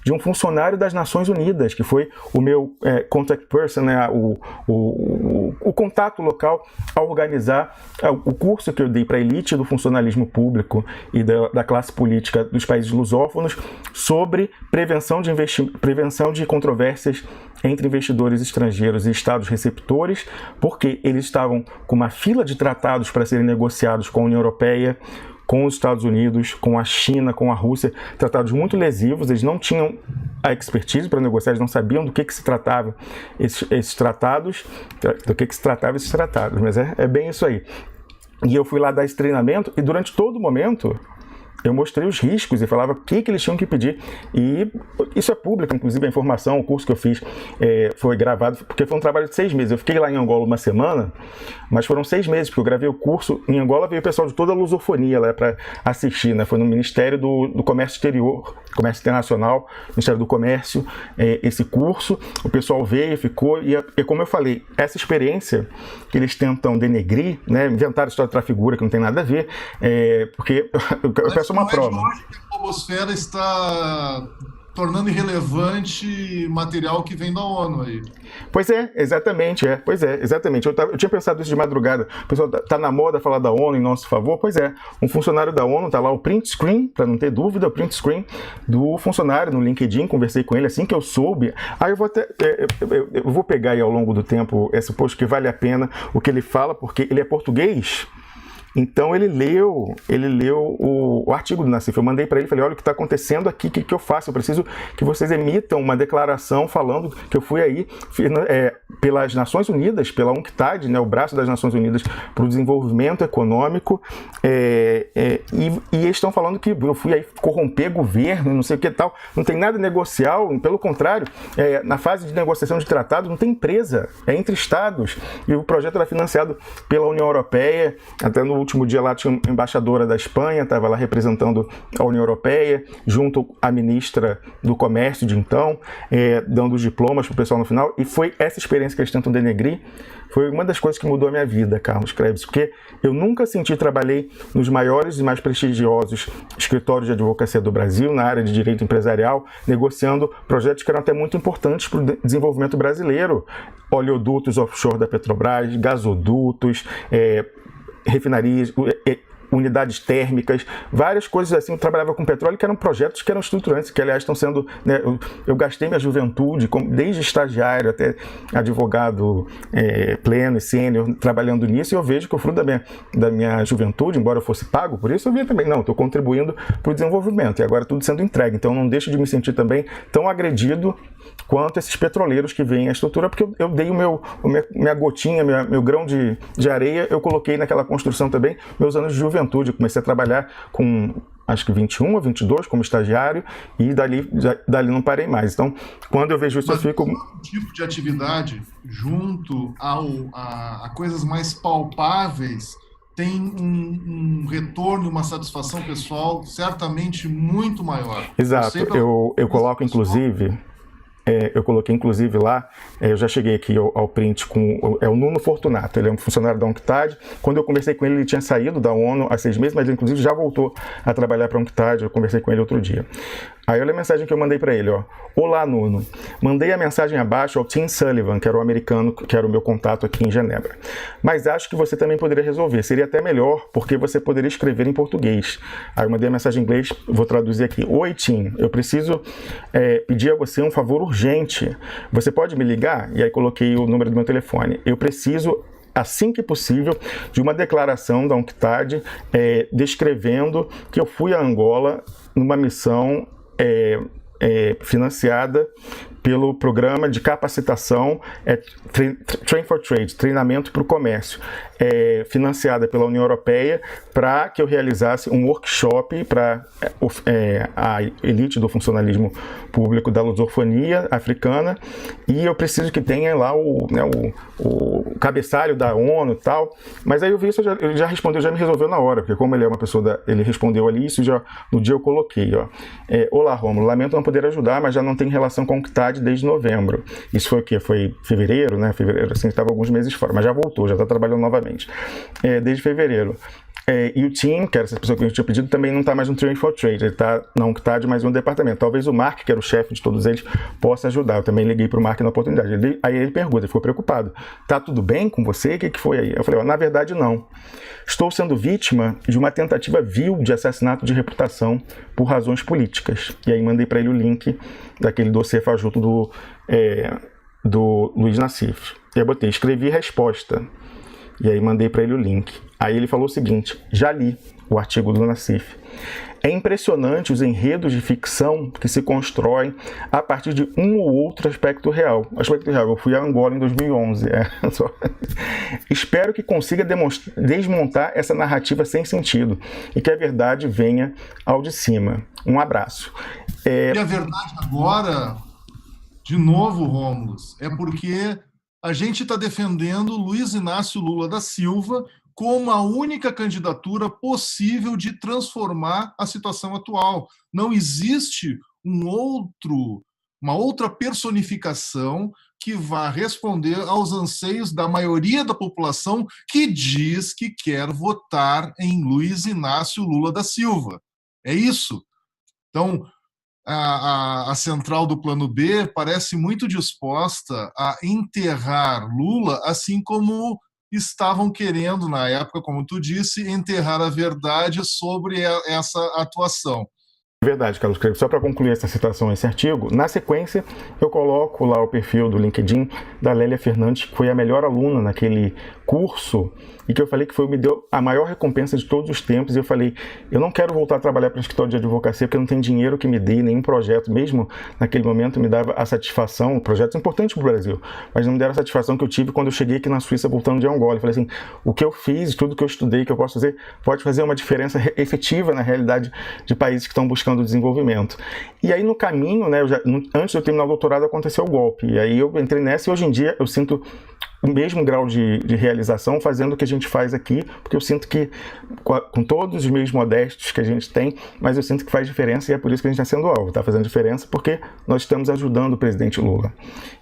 de um funcionário das Nações Unidas, que foi o meu contact person, né, o contato local a organizar o curso que eu dei para a elite do funcionalismo público e da classe política dos países lusófonos sobre prevenção de controvérsias entre investidores estrangeiros e estados receptores, porque eles estavam com uma fila de tratados para serem negociados com a União Europeia, com os Estados Unidos, com a China, com a Rússia, tratados muito lesivos, eles não tinham a expertise para negociar, eles não sabiam do que se tratava esses tratados, mas é bem isso aí. E eu fui lá dar esse treinamento, e durante todo o momento eu mostrei os riscos e falava o que eles tinham que pedir. E isso é público, inclusive a informação, o curso que eu fiz foi gravado, porque foi um trabalho de 6 meses. Eu fiquei lá em Angola uma semana, mas foram 6 meses, porque eu gravei o curso. Em Angola veio o pessoal de toda a lusofonia lá para assistir, né? Foi no Ministério do Comércio Exterior, Comércio Internacional, Ministério do Comércio, esse curso. O pessoal veio, ficou, e como eu falei, essa experiência que eles tentam denegrir, né? Inventaram a história da Trafigura, que não tem nada a ver, porque eu peço uma prova. A atmosfera está tornando irrelevante material que vem da ONU aí. Pois é, exatamente, exatamente. Eu tinha pensado isso de madrugada. O pessoal tá na moda falar da ONU em nosso favor. Pois é, um funcionário da ONU, tá lá o print screen, para não ter dúvida, o print screen do funcionário no LinkedIn, conversei com ele assim que eu soube. Aí eu vou pegar aí ao longo do tempo esse post que vale a pena o que ele fala, porque ele é português. Então ele leu o artigo do Nassif. Eu mandei para ele, falei, olha o que está acontecendo aqui, o que eu faço? Eu preciso que vocês emitam uma declaração falando que eu fui aí pelas Nações Unidas, pela UNCTAD, né, o braço das Nações Unidas para o desenvolvimento econômico, e eles estão falando que eu fui aí corromper governo, não sei o que tal. Não tem nada negocial, pelo contrário, na fase de negociação de tratado não tem empresa, é entre estados. E o projeto era financiado pela União Europeia, até no último dia lá tinha uma embaixadora da Espanha, estava lá representando a União Europeia, junto à ministra do Comércio de então, dando os diplomas para o pessoal no final, e foi essa experiência que eles tentam denegrir, foi uma das coisas que mudou a minha vida, Carlos Krebs, porque eu nunca trabalhei nos maiores e mais prestigiosos escritórios de advocacia do Brasil, na área de direito empresarial, negociando projetos que eram até muito importantes para o desenvolvimento brasileiro, oleodutos offshore da Petrobras, gasodutos, refinarias, unidades térmicas, várias coisas assim. Eu trabalhava com petróleo que eram projetos que eram estruturantes, que aliás estão sendo, né, eu gastei minha juventude, desde estagiário até advogado pleno e sênior, trabalhando nisso, e eu vejo que o fruto da minha juventude, embora eu fosse pago por isso, eu vi também, não, estou contribuindo para o desenvolvimento, e agora tudo sendo entregue, então não deixo de me sentir também tão agredido quanto esses petroleiros que veem a estrutura, porque eu dei minha gotinha, meu grão de areia, eu coloquei naquela construção também, meus anos de juventude. Eu comecei a trabalhar com, acho que 21 ou 22 como estagiário, e dali não parei mais. Então, quando eu vejo isso, eu fico... Mas tipo de atividade, junto a coisas mais palpáveis, tem um retorno, uma satisfação pessoal certamente muito maior. Exato. Eu coloco, inclusive... eu coloquei inclusive lá, eu já cheguei aqui ao print com o Nuno Fortunato, ele é um funcionário da UNCTAD. Quando eu conversei com ele, ele tinha saído da ONU há 6 meses, mas ele inclusive já voltou a trabalhar para a UNCTAD, eu conversei com ele outro dia. Aí olha a mensagem que eu mandei para ele, ó. Olá, Nuno. Mandei a mensagem abaixo ao Tim Sullivan, que era o americano, que era o meu contato aqui em Genebra. Mas acho que você também poderia resolver. Seria até melhor, porque você poderia escrever em português. Aí eu mandei a mensagem em inglês, vou traduzir aqui. Oi, Tim, eu preciso pedir a você um favor urgente. Você pode me ligar? E aí coloquei o número do meu telefone. Eu preciso, assim que possível, de uma declaração da UNCTAD descrevendo que eu fui a Angola numa missão financiada pelo programa de capacitação Train for Trade, treinamento para o comércio, financiada pela União Europeia, para que eu realizasse um workshop para a elite do funcionalismo público da lusofonia africana, e eu preciso que tenha lá o cabeçalho da ONU e tal. Mas aí eu vi isso, ele já respondeu, já me resolveu na hora, porque como ele é uma pessoa, ele respondeu ali, isso já no dia eu coloquei, ó. Olá, Rômulo, lamento não poder ajudar, mas já não tem relação com a UNCTAD desde novembro. Isso foi o quê? Foi fevereiro, né? Fevereiro, assim, estava alguns meses fora, mas já voltou, já está trabalhando novamente. Desde fevereiro. E o Tim, que era essa pessoa que eu tinha pedido, também não está mais no Train for Trade, ele está na UNCTAD, mais um departamento. Talvez o Mark, que era o chefe de todos eles, possa ajudar. Eu também liguei para o Mark na oportunidade. Aí ele pergunta, ele ficou preocupado. Tá tudo bem com você? O que foi aí? Eu falei, na verdade não. Estou sendo vítima de uma tentativa vil de assassinato de reputação por razões políticas. E aí mandei para ele o link daquele dossiê fajuto do Luiz Nassif. E aí botei, escrevi resposta. E aí mandei para ele o link. Aí ele falou o seguinte, já li o artigo do Nassif. É impressionante os enredos de ficção que se constroem a partir de um ou outro aspecto real. Eu fui a Angola em 2011. Espero que consiga desmontar essa narrativa sem sentido e que a verdade venha ao de cima. Um abraço. E a verdade agora, de novo, Rômulo, é porque a gente está defendendo Luiz Inácio Lula da Silva como a única candidatura possível de transformar a situação atual. Não existe uma outra personificação que vá responder aos anseios da maioria da população que diz que quer votar em Luiz Inácio Lula da Silva. É isso. Então, a central do Plano B parece muito disposta a enterrar Lula, assim como estavam querendo, na época, como tu disse, enterrar a verdade sobre essa atuação. Verdade, Carlos Craig. Só para concluir essa citação, esse artigo, na sequência eu coloco lá o perfil do LinkedIn da Lélia Fernandes, que foi a melhor aluna naquele curso e que eu falei que me deu a maior recompensa de todos os tempos. E eu falei, eu não quero voltar a trabalhar para o escritório de advocacia porque não tem dinheiro que me dê, nenhum projeto, mesmo naquele momento me dava a satisfação, projetos importantes para o Brasil, mas não me deram a satisfação que eu tive quando eu cheguei aqui na Suíça voltando de Angola. Eu falei assim, o que eu fiz, tudo que eu estudei, que eu posso fazer, pode fazer uma diferença efetiva na realidade de países que estão buscando desenvolvimento. E aí no caminho, né, antes de eu terminar o doutorado, aconteceu o golpe. E aí eu entrei nessa e hoje em dia eu sinto o mesmo grau de realização fazendo o que a gente faz aqui, porque eu sinto que, com todos os meios modestos que a gente tem, mas eu sinto que faz diferença e é por isso que a gente está sendo alvo, está fazendo diferença porque nós estamos ajudando o presidente Lula.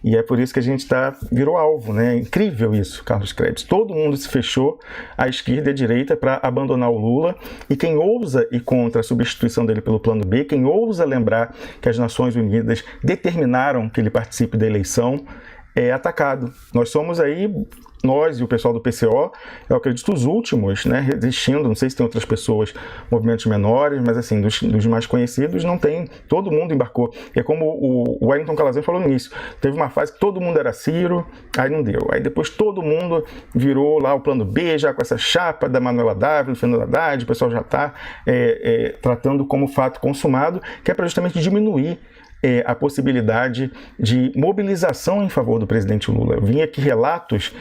E é por isso que a gente virou alvo, né? É incrível isso, Carlos Krebs. Todo mundo se fechou, à esquerda e à direita, para abandonar o Lula, e quem ousa ir contra a substituição dele pelo Plano B, quem ousa lembrar que as Nações Unidas determinaram que ele participe da eleição, é atacado. Nós somos aí, nós e o pessoal do PCO, eu acredito, os últimos, né, resistindo. Não sei se tem outras pessoas, movimentos menores, mas assim, dos mais conhecidos não tem, todo mundo embarcou. É como o Wellington Calazans falou no início, teve uma fase que todo mundo era Ciro, aí não deu. Aí depois todo mundo virou lá o Plano B, já com essa chapa da Manuela Dávila, do Fernando Haddad, o pessoal já está tratando como fato consumado, que é para justamente diminuir a possibilidade de mobilização em favor do presidente Lula. Eu vim aqui relatos,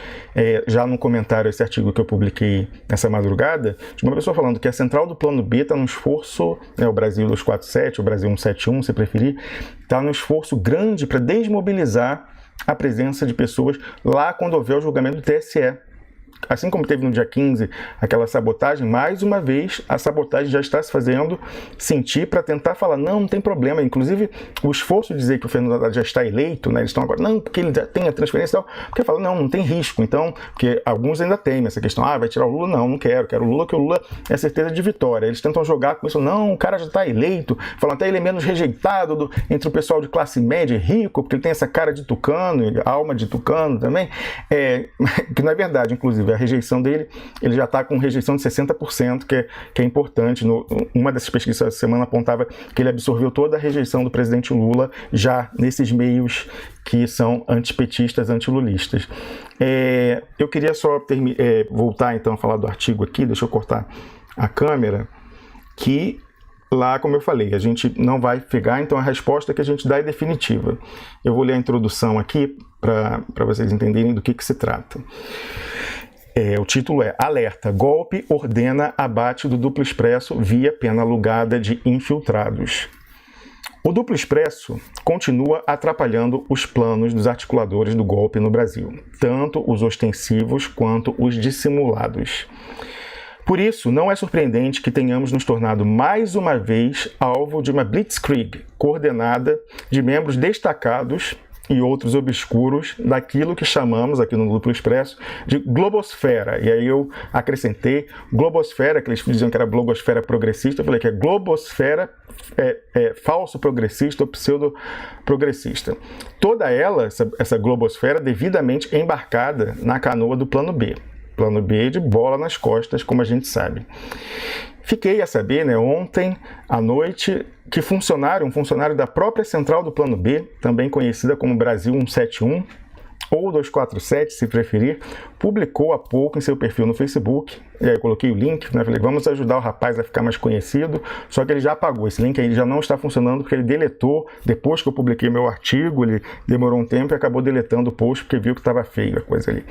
já no comentário esse artigo que eu publiquei nessa madrugada, de uma pessoa falando que a central do Plano B está num esforço, o Brasil 247, o Brasil 171, se preferir, está num esforço grande para desmobilizar a presença de pessoas lá quando houver o julgamento do TSE. Assim como teve no dia 15 aquela sabotagem, mais uma vez a sabotagem já está se fazendo sentir para tentar falar, não tem problema. Inclusive o esforço de dizer que o Fernando Haddad já está eleito, né, eles estão agora, não, porque ele já tem a transferência e tal, porque fala, não tem risco. Então, porque alguns ainda temem essa questão, vai tirar o Lula? Não quero o Lula, que o Lula é certeza de vitória. Eles tentam jogar com isso, não, o cara já está eleito, falam até ele é menos rejeitado entre o pessoal de classe média e rico, porque ele tem essa cara de tucano, alma de tucano também, que não é verdade, inclusive. A rejeição dele, ele já está com rejeição de 60%, que é importante. Uma dessas pesquisas essa semana apontava que ele absorveu toda a rejeição do presidente Lula já nesses meios que são antipetistas, antilulistas. Eu queria só voltar então a falar do artigo aqui, deixa eu cortar a câmera, que lá, como eu falei, a gente não vai pegar, então a resposta que a gente dá é definitiva. Eu vou ler a introdução aqui para vocês entenderem do que se trata. O título é Alerta, golpe ordena abate do Duplo Expresso via pena alugada de infiltrados. O Duplo Expresso continua atrapalhando os planos dos articuladores do golpe no Brasil, tanto os ostensivos quanto os dissimulados. Por isso, não é surpreendente que tenhamos nos tornado mais uma vez alvo de uma blitzkrieg coordenada de membros destacados e outros obscuros daquilo que chamamos aqui no Duplo Expresso de globosfera. E aí eu acrescentei globosfera, que eles diziam que era blogosfera progressista, eu falei que é globosfera falso progressista ou pseudo progressista. Toda ela, essa globosfera, devidamente embarcada na canoa do Plano B. Plano B de bola nas costas, como a gente sabe. Fiquei a saber, ontem à noite, que um funcionário da própria central do Plano B, também conhecida como Brasil 171, ou 247, se preferir, publicou há pouco em seu perfil no Facebook, e aí eu coloquei o link, falei, vamos ajudar o rapaz a ficar mais conhecido, só que ele já apagou, esse link aí já não está funcionando, porque ele deletou, depois que eu publiquei meu artigo, ele demorou um tempo e acabou deletando o post, porque viu que estava feio a coisa ali.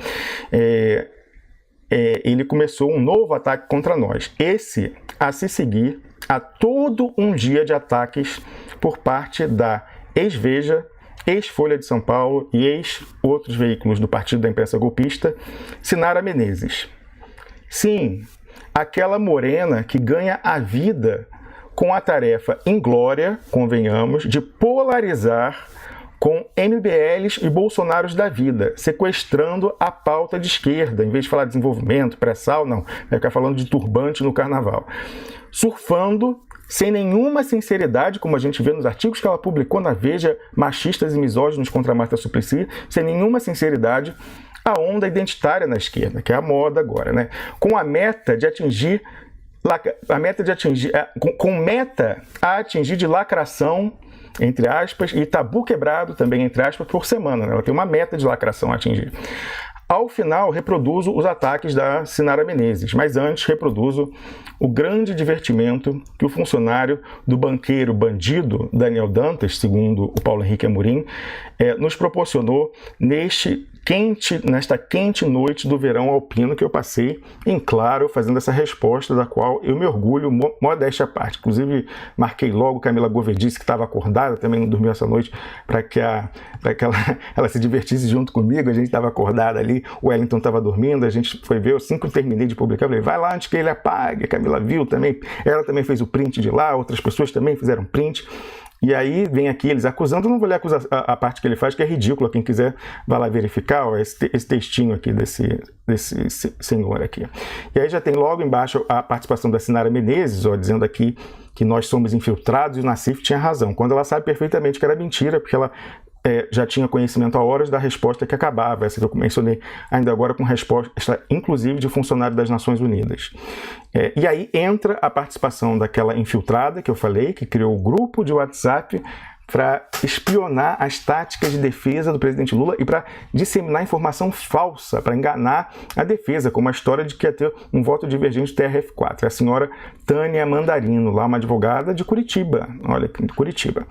Ele começou um novo ataque contra nós, esse a se seguir a todo um dia de ataques por parte da ex-Veja, ex-Folha de São Paulo e ex-outros veículos do Partido da Imprensa Golpista, Sinara Menezes. Sim, aquela morena que ganha a vida com a tarefa inglória, convenhamos, de polarizar com MBLs e Bolsonaros da vida, sequestrando a pauta de esquerda, em vez de falar de desenvolvimento, pré-sal, não, vai ficar falando de turbante no carnaval. Surfando sem nenhuma sinceridade, como a gente vê nos artigos que ela publicou na Veja, machistas e misóginos contra a Marta Suplicy, sem nenhuma sinceridade, a onda identitária na esquerda, que é a moda agora, né? Com a meta de atingir a atingir de lacração, entre aspas, e tabu quebrado também, entre aspas, por semana, né? Ela tem uma meta de lacração a atingir. Ao final, reproduzo os ataques da Sinara Menezes, mas antes reproduzo o grande divertimento que o funcionário do banqueiro bandido Daniel Dantas, segundo o Paulo Henrique Amorim, nos proporcionou nesta quente noite do verão alpino que eu passei em Claro, fazendo essa resposta da qual eu me orgulho, modéstia à parte. Inclusive, marquei logo, Camila Gouveia disse que estava acordada, também não dormiu essa noite, para que ela se divertisse junto comigo. A gente estava acordada ali, o Wellington estava dormindo, a gente foi ver, eu assim que eu terminei de publicar, falei, vai lá antes que ele apague. A Camila viu também, ela também fez o print de lá, outras pessoas também fizeram print. E aí vem aqui eles acusando, eu não vou ler a parte que ele faz, que é ridícula, quem quiser vai lá verificar, ó, esse textinho aqui desse senhor aqui. E aí já tem logo embaixo a participação da Sinara Menezes, ó, dizendo aqui que nós somos infiltrados e o Nassif tinha razão, quando ela sabe perfeitamente que era mentira, porque ela já tinha conhecimento há horas da resposta que acabava, essa que eu mencionei ainda agora com resposta, inclusive, de funcionário das Nações Unidas. E aí entra a participação daquela infiltrada que eu falei, que criou o grupo de WhatsApp para espionar as táticas de defesa do presidente Lula e para disseminar informação falsa, para enganar a defesa, como a história de que ia ter um voto divergente do TRF4. É a senhora Tânia Mandarino, lá uma advogada de Curitiba, olha, de Curitiba.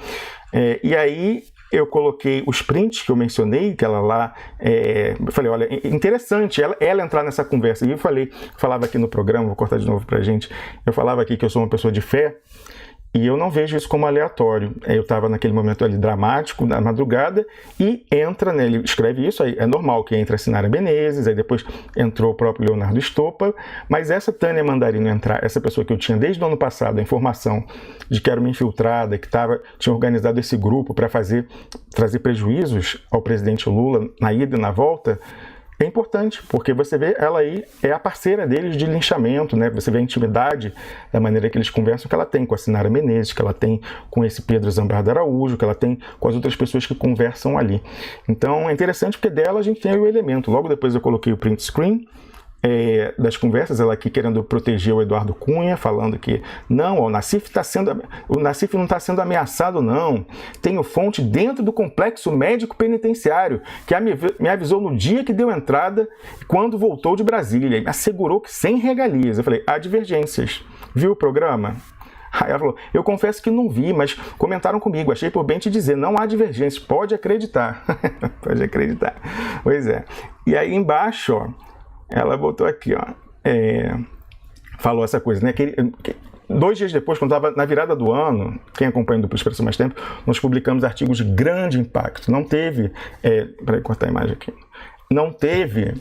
E aí eu coloquei os prints que eu mencionei, que ela lá, eu falei, olha, interessante ela entrar nessa conversa. E eu falava aqui no programa, vou cortar de novo pra gente, eu falava aqui que eu sou uma pessoa de fé, e eu não vejo isso como aleatório. Eu estava naquele momento ali dramático, na madrugada, e entra, né, ele escreve isso, aí é normal que entre a Sinara Menezes, aí depois entrou o próprio Leonardo Stoppa, mas essa Tânia Mandarino entrar, essa pessoa que eu tinha desde o ano passado a informação de que era uma infiltrada, que tinha organizado esse grupo para trazer prejuízos ao presidente Lula na ida e na volta, é importante, porque você vê ela aí, é a parceira deles de linchamento, né? Você vê a intimidade da maneira que eles conversam, que ela tem com a Sinara Menezes, que ela tem com esse Pedro Zambarda Araújo, que ela tem com as outras pessoas que conversam ali. Então é interessante porque dela a gente tem o elemento. Logo depois eu coloquei o print screen das conversas, ela aqui querendo proteger o Eduardo Cunha, falando que não, o Nassif não está sendo ameaçado, não. Tenho fonte dentro do complexo médico penitenciário, que me avisou no dia que deu entrada, quando voltou de Brasília, e me assegurou que sem regalias. Eu falei, há divergências. Viu o programa? Aí ela falou, eu confesso que não vi, mas comentaram comigo, achei por bem te dizer, não há divergências, pode acreditar. Pode acreditar. Pois é. E aí embaixo, ó, ela botou aqui, ó, falou essa coisa, né? 2 dias depois, quando estava na virada do ano, quem acompanha o Duplo Expresso há mais tempo, nós publicamos artigos de grande impacto. Não teve, peraí, cortar a imagem aqui. Não teve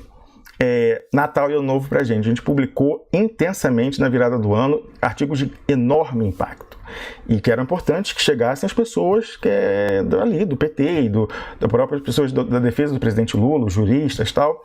Natal e Ano Novo pra gente. A gente publicou intensamente na virada do ano artigos de enorme impacto. E que eram importantes que chegassem as pessoas ali, do PT e das próprias pessoas da defesa do presidente Lula, os juristas e tal.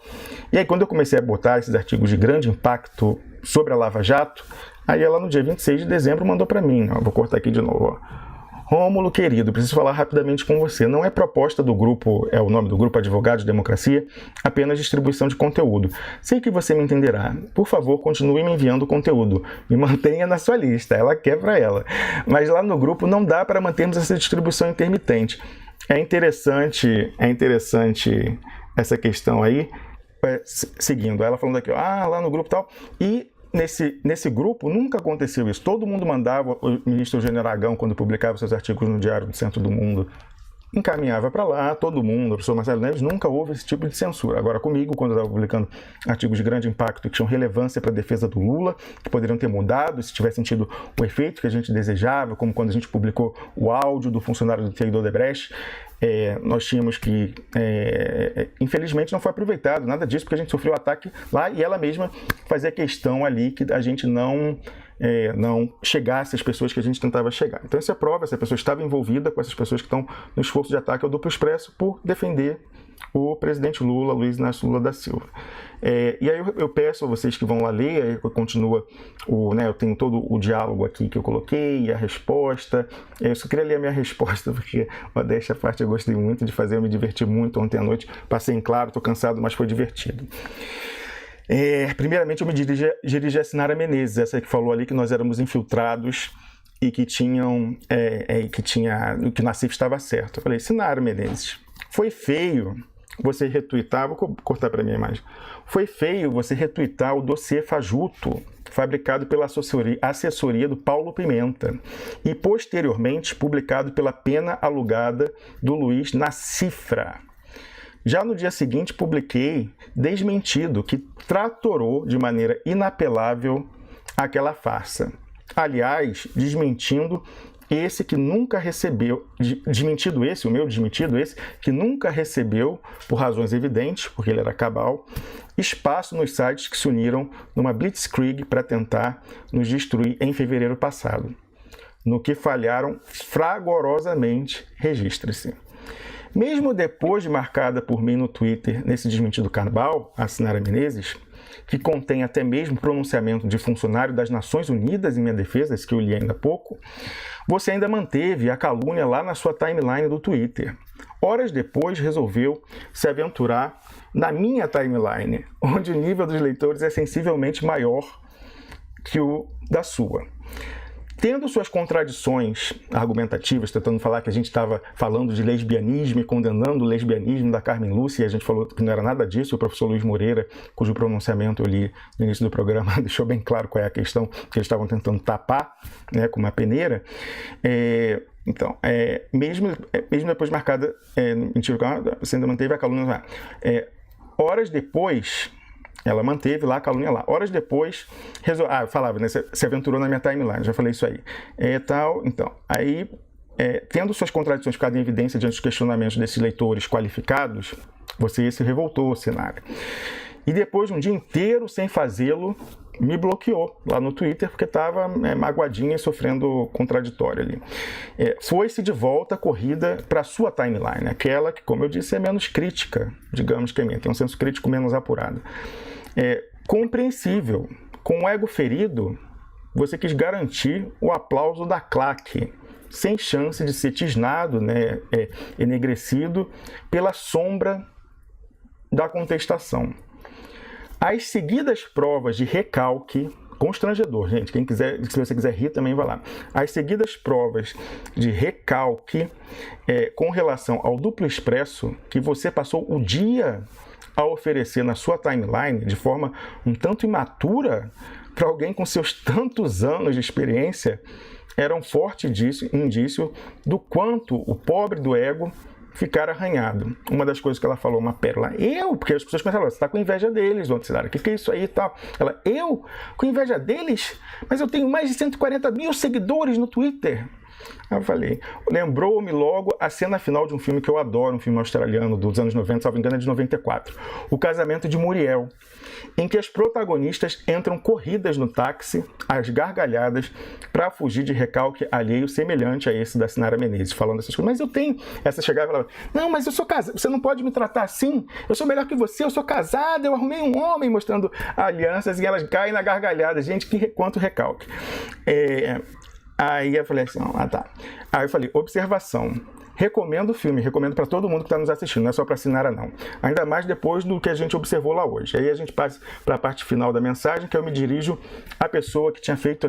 E aí quando eu comecei a botar esses artigos de grande impacto sobre a Lava Jato, aí ela no dia 26 de dezembro mandou para mim, ó, vou cortar aqui de novo, ó. Rômulo, querido, preciso falar rapidamente com você. Não é proposta do grupo, é o nome do grupo Advogados de Democracia, apenas distribuição de conteúdo. Sei que você me entenderá. Por favor, continue me enviando conteúdo. Me mantenha na sua lista, ela quer para ela. Mas lá no grupo não dá para mantermos essa distribuição intermitente. É interessante essa questão aí. Seguindo, ela falando aqui, lá no grupo e tal, e nesse grupo nunca aconteceu isso. Todo mundo mandava, o ministro Eugênio Aragão, quando publicava seus artigos no Diário do Centro do Mundo, encaminhava para lá, todo mundo, o professor Marcelo Neves, nunca houve esse tipo de censura. Agora comigo, quando eu estava publicando artigos de grande impacto que tinham relevância para a defesa do Lula, que poderiam ter mudado se tivessem tido o efeito que a gente desejava, como quando a gente publicou o áudio do funcionário do TI do Odebrecht, nós tínhamos que, infelizmente não foi aproveitado nada disso, porque a gente sofreu o ataque lá e ela mesma fazia questão ali que a gente não chegasse às pessoas que a gente tentava chegar. Então essa prova, essa pessoa estava envolvida com essas pessoas que estão no esforço de ataque ao Duplo Expresso por defender o presidente Lula, Luiz Inácio Lula da Silva. E aí eu peço a vocês que vão lá ler, aí continua eu tenho todo o diálogo aqui que eu coloquei, e a resposta. Eu só queria ler a minha resposta, porque, modéstia à parte, eu gostei muito de fazer, eu me diverti muito ontem à noite. Passei em claro, estou cansado, mas foi divertido. Primeiramente, eu me dirigi a Sinara Menezes, essa que falou ali que nós éramos infiltrados e que que na CIF estava certo. Eu falei, Sinara Menezes, foi feio você retweetar, vou cortar para a minha imagem, foi feio você retweetar o dossiê fajuto, fabricado pela assessoria do Paulo Pimenta e posteriormente publicado pela pena alugada do Luiz na Cifra. Já no dia seguinte, publiquei desmentido que tratorou de maneira inapelável aquela farsa. Aliás, desmentindo esse que nunca recebeu, o meu desmentido esse, que nunca recebeu, por razões evidentes, porque ele era cabal, espaço nos sites que se uniram numa blitzkrieg para tentar nos destruir em fevereiro passado, no que falharam fragorosamente, registre-se. Mesmo depois de marcada por mim no Twitter, nesse desmentido cabal, a Sinara Menezes, que contém até mesmo pronunciamento de funcionário das Nações Unidas em minha defesa, esse que eu li ainda há pouco, você ainda manteve a calúnia lá na sua timeline do Twitter. Horas depois, resolveu se aventurar na minha timeline, onde o nível dos leitores é sensivelmente maior que o da sua. Tendo suas contradições argumentativas, tentando falar que a gente estava falando de lesbianismo e condenando o lesbianismo da Carmen Lúcia, e a gente falou que não era nada disso, o professor Luiz Moreira, cujo pronunciamento eu li no início do programa, deixou bem claro qual é a questão que eles estavam tentando tapar, né, com uma peneira. Mesmo depois de marcada, você ainda manteve a calúnia. Horas depois... Ela manteve lá a calúnia lá. Horas depois, eu falava, né? Se aventurou na minha timeline, já falei isso aí. Tendo suas contradições ficado em evidência diante dos questionamentos desses leitores qualificados, você se revoltou, Sinara. E depois de um dia inteiro sem fazê-lo, me bloqueou lá no Twitter, porque estava magoadinha e sofrendo contraditório ali. Foi-se de volta corrida para a sua timeline, aquela que, como eu disse, é menos crítica, digamos que é minha, tem um senso crítico menos apurado. Compreensível. Com o ego ferido, você quis garantir o aplauso da claque, sem chance de ser tisnado, né, enegrecido pela sombra da contestação. As seguidas provas de recalque, constrangedor, gente, quem quiser, se você quiser rir também vai lá. As seguidas provas de recalque com relação ao duplo expresso que você passou o dia a oferecer na sua timeline de forma um tanto imatura para alguém com seus tantos anos de experiência, era um forte indício do quanto o pobre do ego ficar arranhado. Uma das coisas que ela falou, uma pérola. Porque as pessoas pensaram, você está com inveja deles, dona Sinara, o que é isso aí e tal? Ela, eu? Com inveja deles? Mas eu tenho mais de 140 mil seguidores no Twitter. Eu falei, lembrou-me logo a cena final de um filme que eu adoro, um filme australiano dos anos 90, salvo engano é de 94, O Casamento de Muriel, em que as protagonistas entram corridas no táxi, às gargalhadas, para fugir de recalque alheio semelhante a esse da Sinara Menezes, falando essas coisas. Mas eu tenho essa chegada e falava, não, mas eu sou casada, você não pode me tratar assim, eu sou melhor que você, eu sou casada, eu arrumei um homem, mostrando alianças, e elas caem na gargalhada. Gente, quanto recalque. Aí eu falei assim, tá. Aí eu falei, observação. Recomendo o filme, recomendo para todo mundo que está nos assistindo, não é só para Sinara não. Ainda mais depois do que a gente observou lá hoje. Aí a gente passa para a parte final da mensagem, que eu me dirijo à pessoa que tinha feito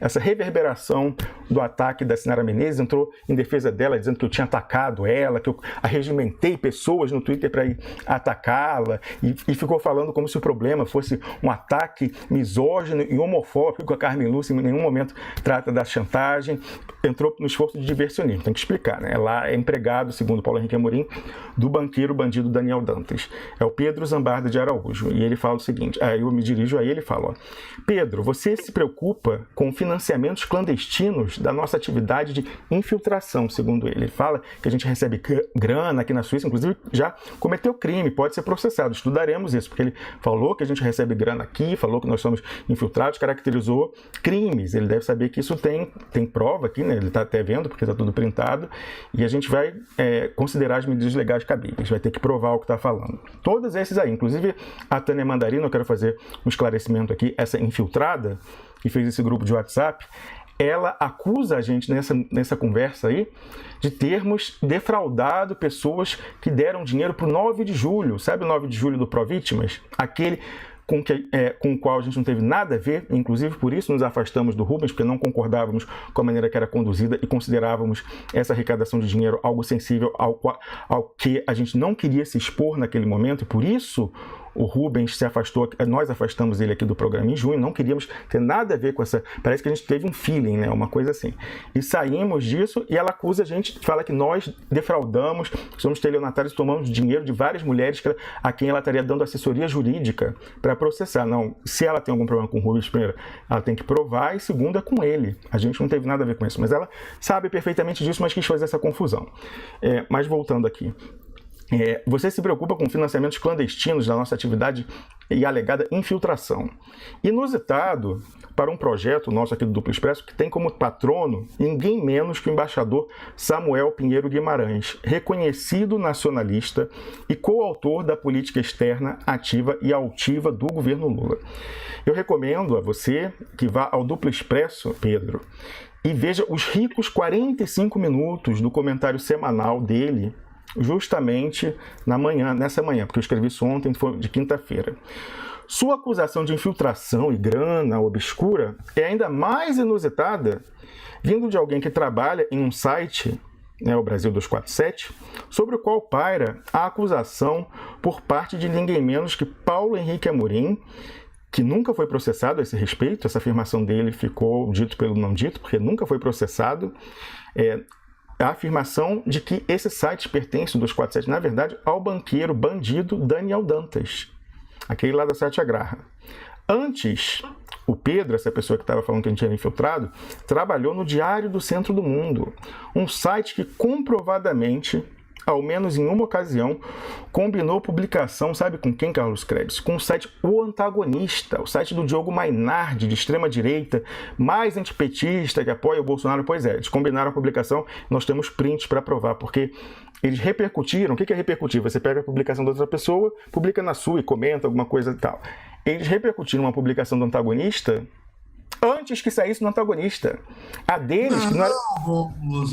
essa reverberação do ataque da Sinara Menezes, entrou em defesa dela, dizendo que eu tinha atacado ela, que eu arregimentei pessoas no Twitter para ir atacá-la, e ficou falando como se o problema fosse um ataque misógino e homofóbico. A Carmen Lúcia em nenhum momento trata da chantagem, entrou no esforço de diversionismo, tem que explicar, né? Ela é empregado, segundo Paulo Henrique Amorim, do banqueiro bandido Daniel Dantas. É o Pedro Zambarda de Araújo. E ele fala o seguinte, aí eu me dirijo a ele e falo, Pedro, você se preocupa com financiamentos clandestinos da nossa atividade de infiltração, segundo ele. Ele fala que a gente recebe grana aqui na Suíça, inclusive já cometeu crime, pode ser processado. Estudaremos isso, porque ele falou que a gente recebe grana aqui, falou que nós somos infiltrados, caracterizou crimes. Ele deve saber que isso tem prova aqui, né? Ele está até vendo, porque está tudo printado. E a gente vai considerar as medidas legais cabíveis, vai ter que provar o que está falando. Todos esses aí, inclusive a Tânia Mandarino, eu quero fazer um esclarecimento aqui, essa infiltrada que fez esse grupo de WhatsApp, ela acusa a gente nessa conversa aí de termos defraudado pessoas que deram dinheiro para o 9 de julho. Sabe o 9 de julho do Provítimas? Aquele com o qual a gente não teve nada a ver, inclusive por isso nos afastamos do Rubens, porque não concordávamos com a maneira que era conduzida e considerávamos essa arrecadação de dinheiro algo sensível ao que a gente não queria se expor naquele momento, e por isso o Rubens se afastou, nós afastamos ele aqui do programa em junho, não queríamos ter nada a ver com essa, parece que a gente teve um feeling, né, uma coisa assim. E saímos disso e ela acusa a gente, fala que nós defraudamos, somos estelionatários, tomamos dinheiro de várias mulheres a quem ela estaria dando assessoria jurídica para processar. Não, se ela tem algum problema com o Rubens, primeiro, ela tem que provar, e segunda, com ele. A gente não teve nada a ver com isso, mas ela sabe perfeitamente disso, mas quis fazer essa confusão. Mas voltando aqui. Você se preocupa com financiamentos clandestinos da nossa atividade e alegada infiltração. Inusitado para um projeto nosso aqui do Duplo Expresso, que tem como patrono ninguém menos que o embaixador Samuel Pinheiro Guimarães, reconhecido nacionalista e coautor da política externa ativa e altiva do governo Lula. Eu recomendo a você que vá ao Duplo Expresso, Pedro, e veja os ricos 45 minutos do comentário semanal dele, justamente nessa manhã, porque eu escrevi isso ontem, foi de quinta-feira. Sua acusação de infiltração e grana obscura é ainda mais inusitada, vindo de alguém que trabalha em um site, o Brasil 247, sobre o qual paira a acusação por parte de ninguém menos que Paulo Henrique Amorim, que nunca foi processado a esse respeito. Essa afirmação dele ficou dito pelo não dito, porque nunca foi processado. A afirmação de que esse site pertence, o 247, na verdade, ao banqueiro bandido Daniel Dantas, aquele lá da Satyagraha. Antes, o Pedro, essa pessoa que estava falando que a gente era infiltrado, trabalhou no Diário do Centro do Mundo, um site que comprovadamente, ao menos em uma ocasião, combinou publicação, sabe com quem, Carlos Krebs? Com o site O Antagonista, o site do Diogo Mainardi, de extrema-direita, mais antipetista, que apoia o Bolsonaro. Pois é, eles combinaram a publicação, nós temos prints para provar, porque eles repercutiram. O que é repercutir? Você pega a publicação da outra pessoa, publica na sua e comenta alguma coisa e tal. Eles repercutiram uma publicação do Antagonista antes que saísse no Antagonista. A deles... Não, Rômulo,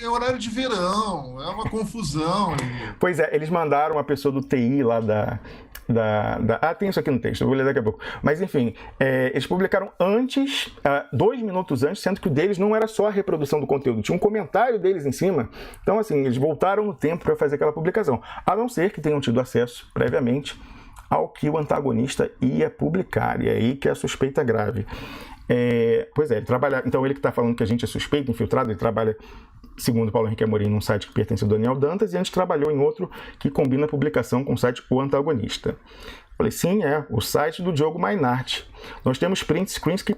é horário de verão, é uma confusão. Pois é, eles mandaram uma pessoa do TI lá tem isso aqui no texto, eu vou ler daqui a pouco. Mas, enfim, eles publicaram antes, 2 minutos antes, sendo que o deles não era só a reprodução do conteúdo, tinha um comentário deles em cima. Então, assim, eles voltaram no tempo para fazer aquela publicação, a não ser que tenham tido acesso previamente ao que o Antagonista ia publicar, e aí que é a suspeita grave. Pois é, ele trabalha. Então, ele que está falando que a gente é suspeito, infiltrado, ele trabalha, segundo Paulo Henrique Amorim, num site que pertence ao Daniel Dantas, e antes trabalhou em outro que combina a publicação com o site O Antagonista. Falei, sim, o site do Diogo Mainardi. Nós temos print screens que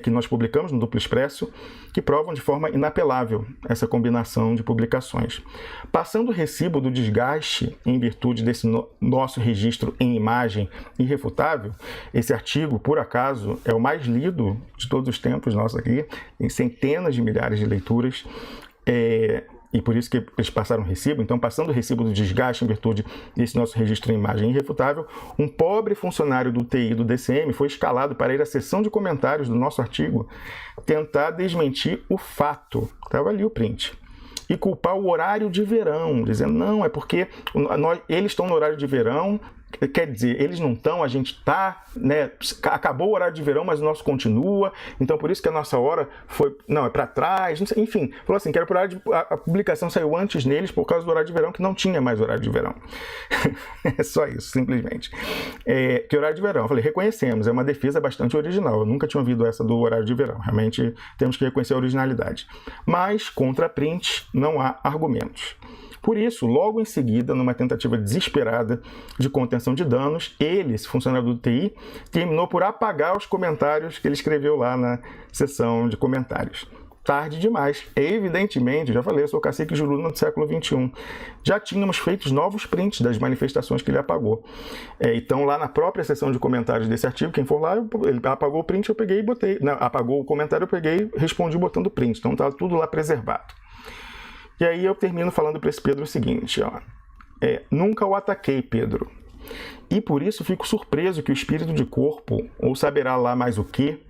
nós publicamos no Duplo Expresso, que provam de forma inapelável essa combinação de publicações. Passando o recibo do desgaste em virtude desse nosso registro em imagem irrefutável, esse artigo, por acaso, é o mais lido de todos os tempos nossos aqui, em centenas de milhares de leituras, e por isso que eles passaram o recibo. Então, passando o recibo do desgaste em virtude desse nosso registro em imagem irrefutável, um pobre funcionário do TI do DCM foi escalado para ir à seção de comentários do nosso artigo tentar desmentir o fato. Estava ali o print. E culpar o horário de verão, dizendo, não, é porque eles estão no horário de verão, quer dizer, eles não estão, a gente está, né? Acabou o horário de verão, mas o nosso continua, então por isso que a nossa hora é para trás, não sei, enfim, falou assim, que era por horário a publicação saiu antes neles por causa do horário de verão, que não tinha mais horário de verão. É só isso, simplesmente. Que horário de verão? Eu falei, reconhecemos, é uma defesa bastante original, eu nunca tinha ouvido essa do horário de verão, realmente temos que reconhecer a originalidade. Mas, contra a print, não há argumentos. Por isso, logo em seguida, numa tentativa desesperada de contenção de danos, ele, esse funcionário do TI, terminou por apagar os comentários que ele escreveu lá na seção de comentários. Tarde demais. Evidentemente, já falei, eu sou o cacique Juruna do século XXI. Já tínhamos feito novos prints das manifestações que ele apagou. Então, lá na própria seção de comentários desse artigo, quem for lá, ele apagou o print, eu peguei e botei. Não, apagou o comentário, eu peguei e respondi botando print. Então, tá tudo lá preservado. E aí eu termino falando para esse Pedro o seguinte, ó. Nunca o ataquei, Pedro. E por isso fico surpreso que o espírito de corpo, ou saberá lá mais o que,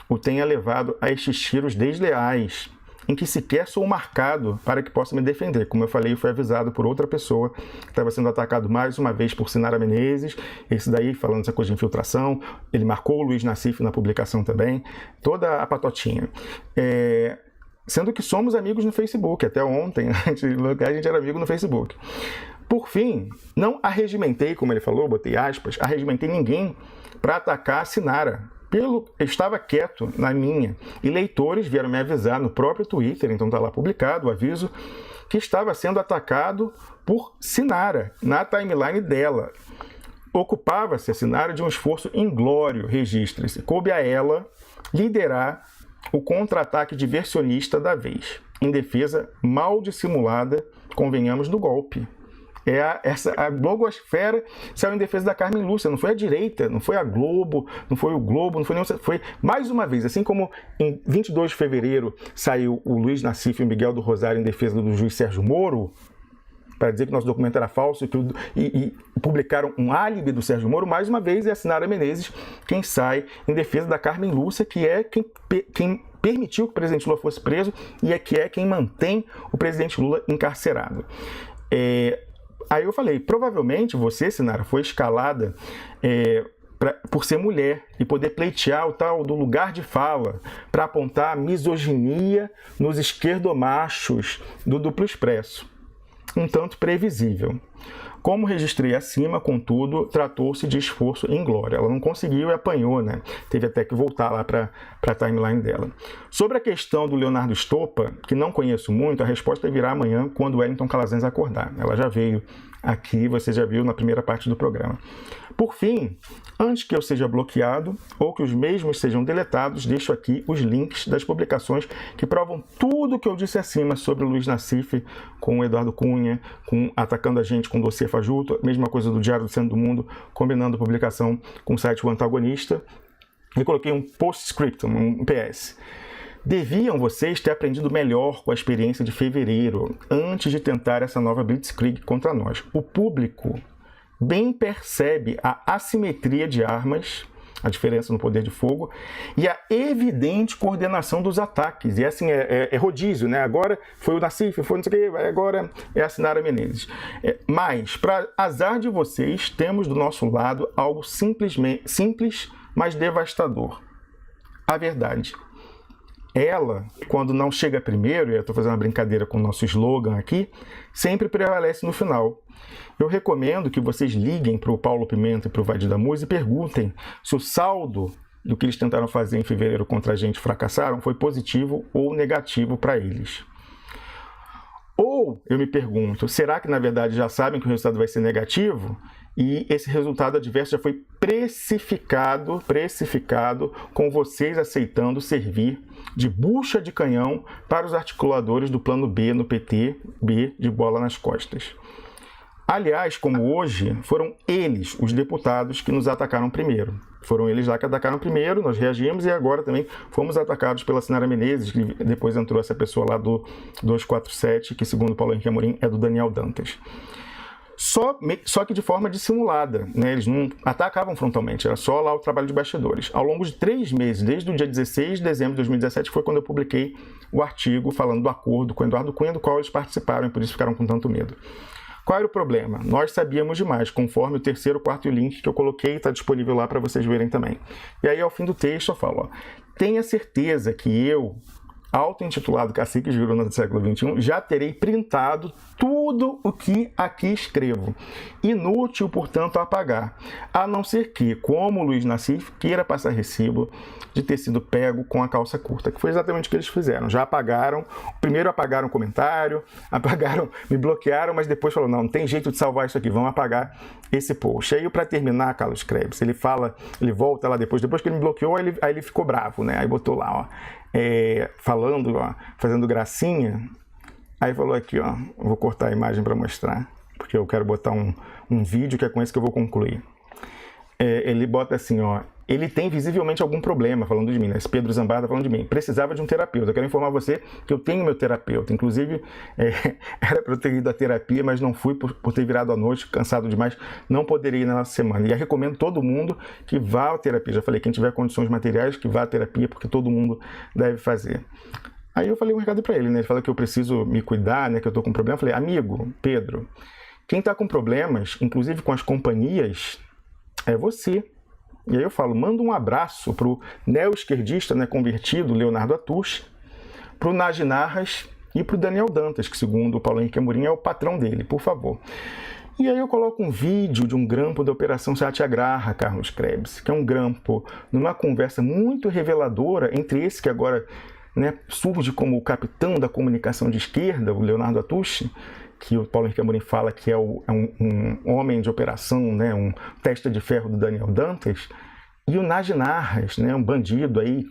o tenha levado a estes tiros desleais, em que sequer sou marcado para que possa me defender. Como eu falei, fui avisado por outra pessoa que estava sendo atacado mais uma vez por Sinara Menezes, esse daí falando essa coisa de infiltração, ele marcou o Luiz Nassif na publicação também, toda a patotinha. Sendo que somos amigos no Facebook, até ontem, a gente era amigo no Facebook. Por fim, não arregimentei, como ele falou, botei aspas, arregimentei ninguém para atacar a Sinara. Eu estava quieto na minha. E leitores vieram me avisar no próprio Twitter, então está lá publicado o aviso, que estava sendo atacado por Sinara, na timeline dela. Ocupava-se a Sinara de um esforço inglório, registre-se. Coube a ela liderar o contra-ataque diversionista da vez, em defesa mal dissimulada, convenhamos, do golpe. A blogosfera saiu em defesa da Carmen Lúcia, não foi a direita, não foi a Globo, não foi o Globo, não foi nenhum, foi mais uma vez, assim como em 22 de fevereiro saiu o Luiz Nassif e o Miguel do Rosário em defesa do juiz Sérgio Moro, para dizer que nosso documento era falso e publicaram um álibi do Sérgio Moro, mais uma vez é a Sinara Menezes quem sai em defesa da Carmen Lúcia, que é quem permitiu que o presidente Lula fosse preso e que é quem mantém o presidente Lula encarcerado. Aí eu falei, provavelmente você, Sinara, foi escalada por ser mulher e poder pleitear o tal do lugar de fala para apontar a misoginia nos esquerdomachos do Duplo Expresso. Um tanto previsível. Como registrei acima, contudo, tratou-se de esforço inglório. Ela não conseguiu e apanhou, né? Teve até que voltar lá para a timeline dela. Sobre a questão do Leonardo Stoppa, que não conheço muito, a resposta virá amanhã quando o Wellington Calazans acordar. Ela já veio aqui, você já viu na primeira parte do programa. Por fim, antes que eu seja bloqueado ou que os mesmos sejam deletados, deixo aqui os links das publicações que provam tudo o que eu disse acima sobre o Luiz Nassif com o Eduardo Cunha, atacando a gente com o dossiê Fajuto, mesma coisa do Diário do Centro do Mundo, combinando a publicação com o site O Antagonista. E coloquei um postscriptum, um PS. Deviam vocês ter aprendido melhor com a experiência de fevereiro, antes de tentar essa nova Blitzkrieg contra nós. O público bem percebe a assimetria de armas, a diferença no poder de fogo, e a evidente coordenação dos ataques. E assim, é rodízio, né? Agora foi o Nassif, foi não sei o que, agora é a Sinara Menezes. Mas, para azar de vocês, temos do nosso lado algo simples, mas devastador. A verdade. Ela, quando não chega primeiro, e eu estou fazendo uma brincadeira com o nosso slogan aqui, sempre prevalece no final. Eu recomendo que vocês liguem para o Paulo Pimenta e para o Vadir Damus e perguntem se o saldo do que eles tentaram fazer em fevereiro contra a gente fracassaram foi positivo ou negativo para eles. Ou, eu me pergunto, será que na verdade já sabem que o resultado vai ser negativo e esse resultado adverso já foi precificado com vocês aceitando servir de bucha de canhão para os articuladores do plano B no PT, B de bola nas costas. Aliás, como hoje, foram eles, os deputados, que nos atacaram primeiro. Foram eles lá que atacaram primeiro, nós reagimos e agora também fomos atacados pela Sinara Menezes, que depois entrou essa pessoa lá do 247, que segundo Paulo Henrique Amorim é do Daniel Dantas. Só que de forma dissimulada, né? Eles não atacavam frontalmente, era só lá o trabalho de bastidores. Ao longo de 3 meses, desde o dia 16 de dezembro de 2017, foi quando eu publiquei o artigo falando do acordo com o Eduardo Cunha, do qual eles participaram e por isso ficaram com tanto medo. Qual era o problema? Nós sabíamos demais, conforme o 3º, 4º link que eu coloquei, está disponível lá para vocês verem também. E aí, ao fim do texto, eu falo, tenha certeza que eu, auto-intitulado Cacique Girona do século XXI, já terei printado tudo o que aqui escrevo. Inútil, portanto, apagar. A não ser que, como o Luiz Nassif, queira passar recibo de ter sido pego com a calça curta, que foi exatamente o que eles fizeram. Já apagaram, primeiro apagaram o comentário, me bloquearam, mas depois falaram, não tem jeito de salvar isso aqui, vamos apagar esse post. Aí, para terminar, Carlos Krebs, ele volta lá depois que ele me bloqueou, aí ele ficou bravo, né? Aí botou lá, falando, fazendo gracinha, aí falou aqui, vou cortar a imagem para mostrar, porque eu quero botar um vídeo que é com esse que eu vou concluir. Ele bota assim, ele tem visivelmente algum problema, falando de mim, né? Esse Pedro Zambada falando de mim. Precisava de um terapeuta. Eu quero informar você que eu tenho meu terapeuta. Inclusive, era para eu ter ido à terapia, mas não fui por ter virado à noite, cansado demais. Não poderia ir na semana. E eu recomendo todo mundo que vá à terapia. Já falei, quem tiver condições materiais, que vá à terapia, porque todo mundo deve fazer. Aí eu falei um recado para ele, né? Ele fala que eu preciso me cuidar, né? Que eu tô com problema. Eu falei, amigo, Pedro, quem está com problemas, inclusive com as companhias, é você. E aí eu falo, manda um abraço para o neo-esquerdista, né, convertido, Leonardo Atush, para o Nagy Narras e para o Daniel Dantas, que segundo o Paulo Henrique Amorim é o patrão dele, por favor. E aí eu coloco um vídeo de um grampo da Operação Satyagraha, Carlos Krebs, que é um grampo numa conversa muito reveladora entre esse que agora, né, surge como o capitão da comunicação de esquerda, o Leonardo Atush, que o Paulo Henrique Amorim fala que é um homem de operação, né, um testa de ferro do Daniel Dantas, e o Nagy Narras, né, um bandido aí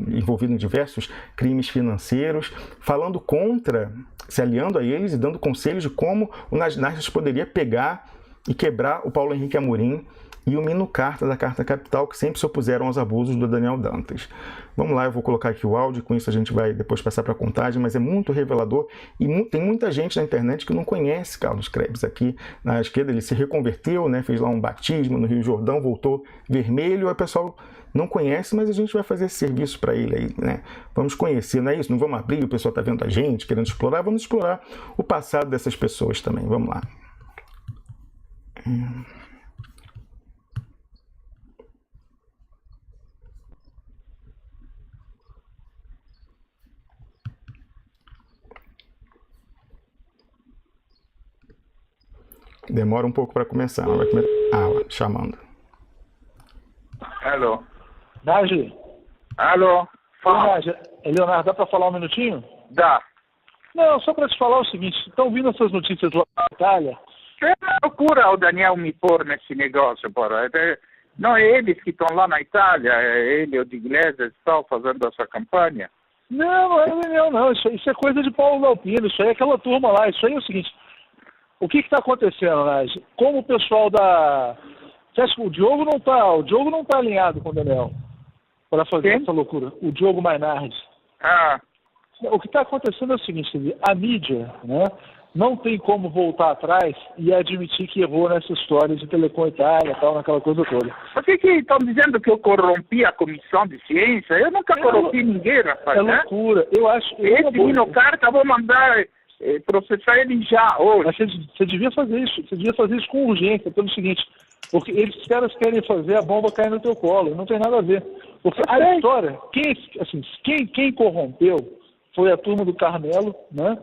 envolvido em diversos crimes financeiros, falando contra, se aliando a eles e dando conselhos de como o Nagy Narras poderia pegar e quebrar o Paulo Henrique Amorim e o Mino Carta da Carta Capital, que sempre se opuseram aos abusos do Daniel Dantas. Vamos lá, eu vou colocar aqui o áudio, com isso a gente vai depois passar para a contagem, mas é muito revelador e tem muita gente na internet que não conhece Carlos Krebs. Aqui na esquerda ele se reconverteu, né, fez lá um batismo no Rio Jordão, voltou vermelho, aí o pessoal não conhece, mas a gente vai fazer esse serviço para ele aí, né? Vamos conhecer, não é isso? Não vamos abrir, o pessoal está vendo a gente, querendo explorar, vamos explorar o passado dessas pessoas também, vamos lá. Demora um pouco para começar, ela vai chamando. Alô? Nagy? Alô? Fala. Nagy, Leonardo, dá para falar um minutinho? Dá. Não, só para te falar o seguinte, estão vindo essas notícias lá na Itália? Que loucura o Daniel me pôr nesse negócio, porra. Não é eles que estão lá na Itália, é ele, o de Iglesias, estão fazendo essa campanha? Não, não é o Daniel, não. Isso é coisa de Paulo Dalpino, isso aí é aquela turma lá. Isso aí é o seguinte, o que está acontecendo, Nagy? Como o pessoal da... Você acha que o Diogo não tá alinhado com o Daniel para fazer essa loucura? O Diogo Mainardi. Ah. O que está acontecendo é o seguinte, a mídia, né, não tem como voltar atrás e admitir que errou nessa história de Telecom Itália e tal, naquela coisa toda. Por que estão dizendo que eu corrompi a comissão de ciência? Eu nunca corrompi ninguém, rapaz. É loucura. Eu acho... Esse Mino Carta, vou mandar processar ele já hoje. Mas você devia fazer isso. Você devia fazer isso com urgência, pelo seguinte... Porque esses caras querem fazer a bomba cair no teu colo. Não tem nada a ver. Porque a história... Quem corrompeu foi a turma do Carmelo, né?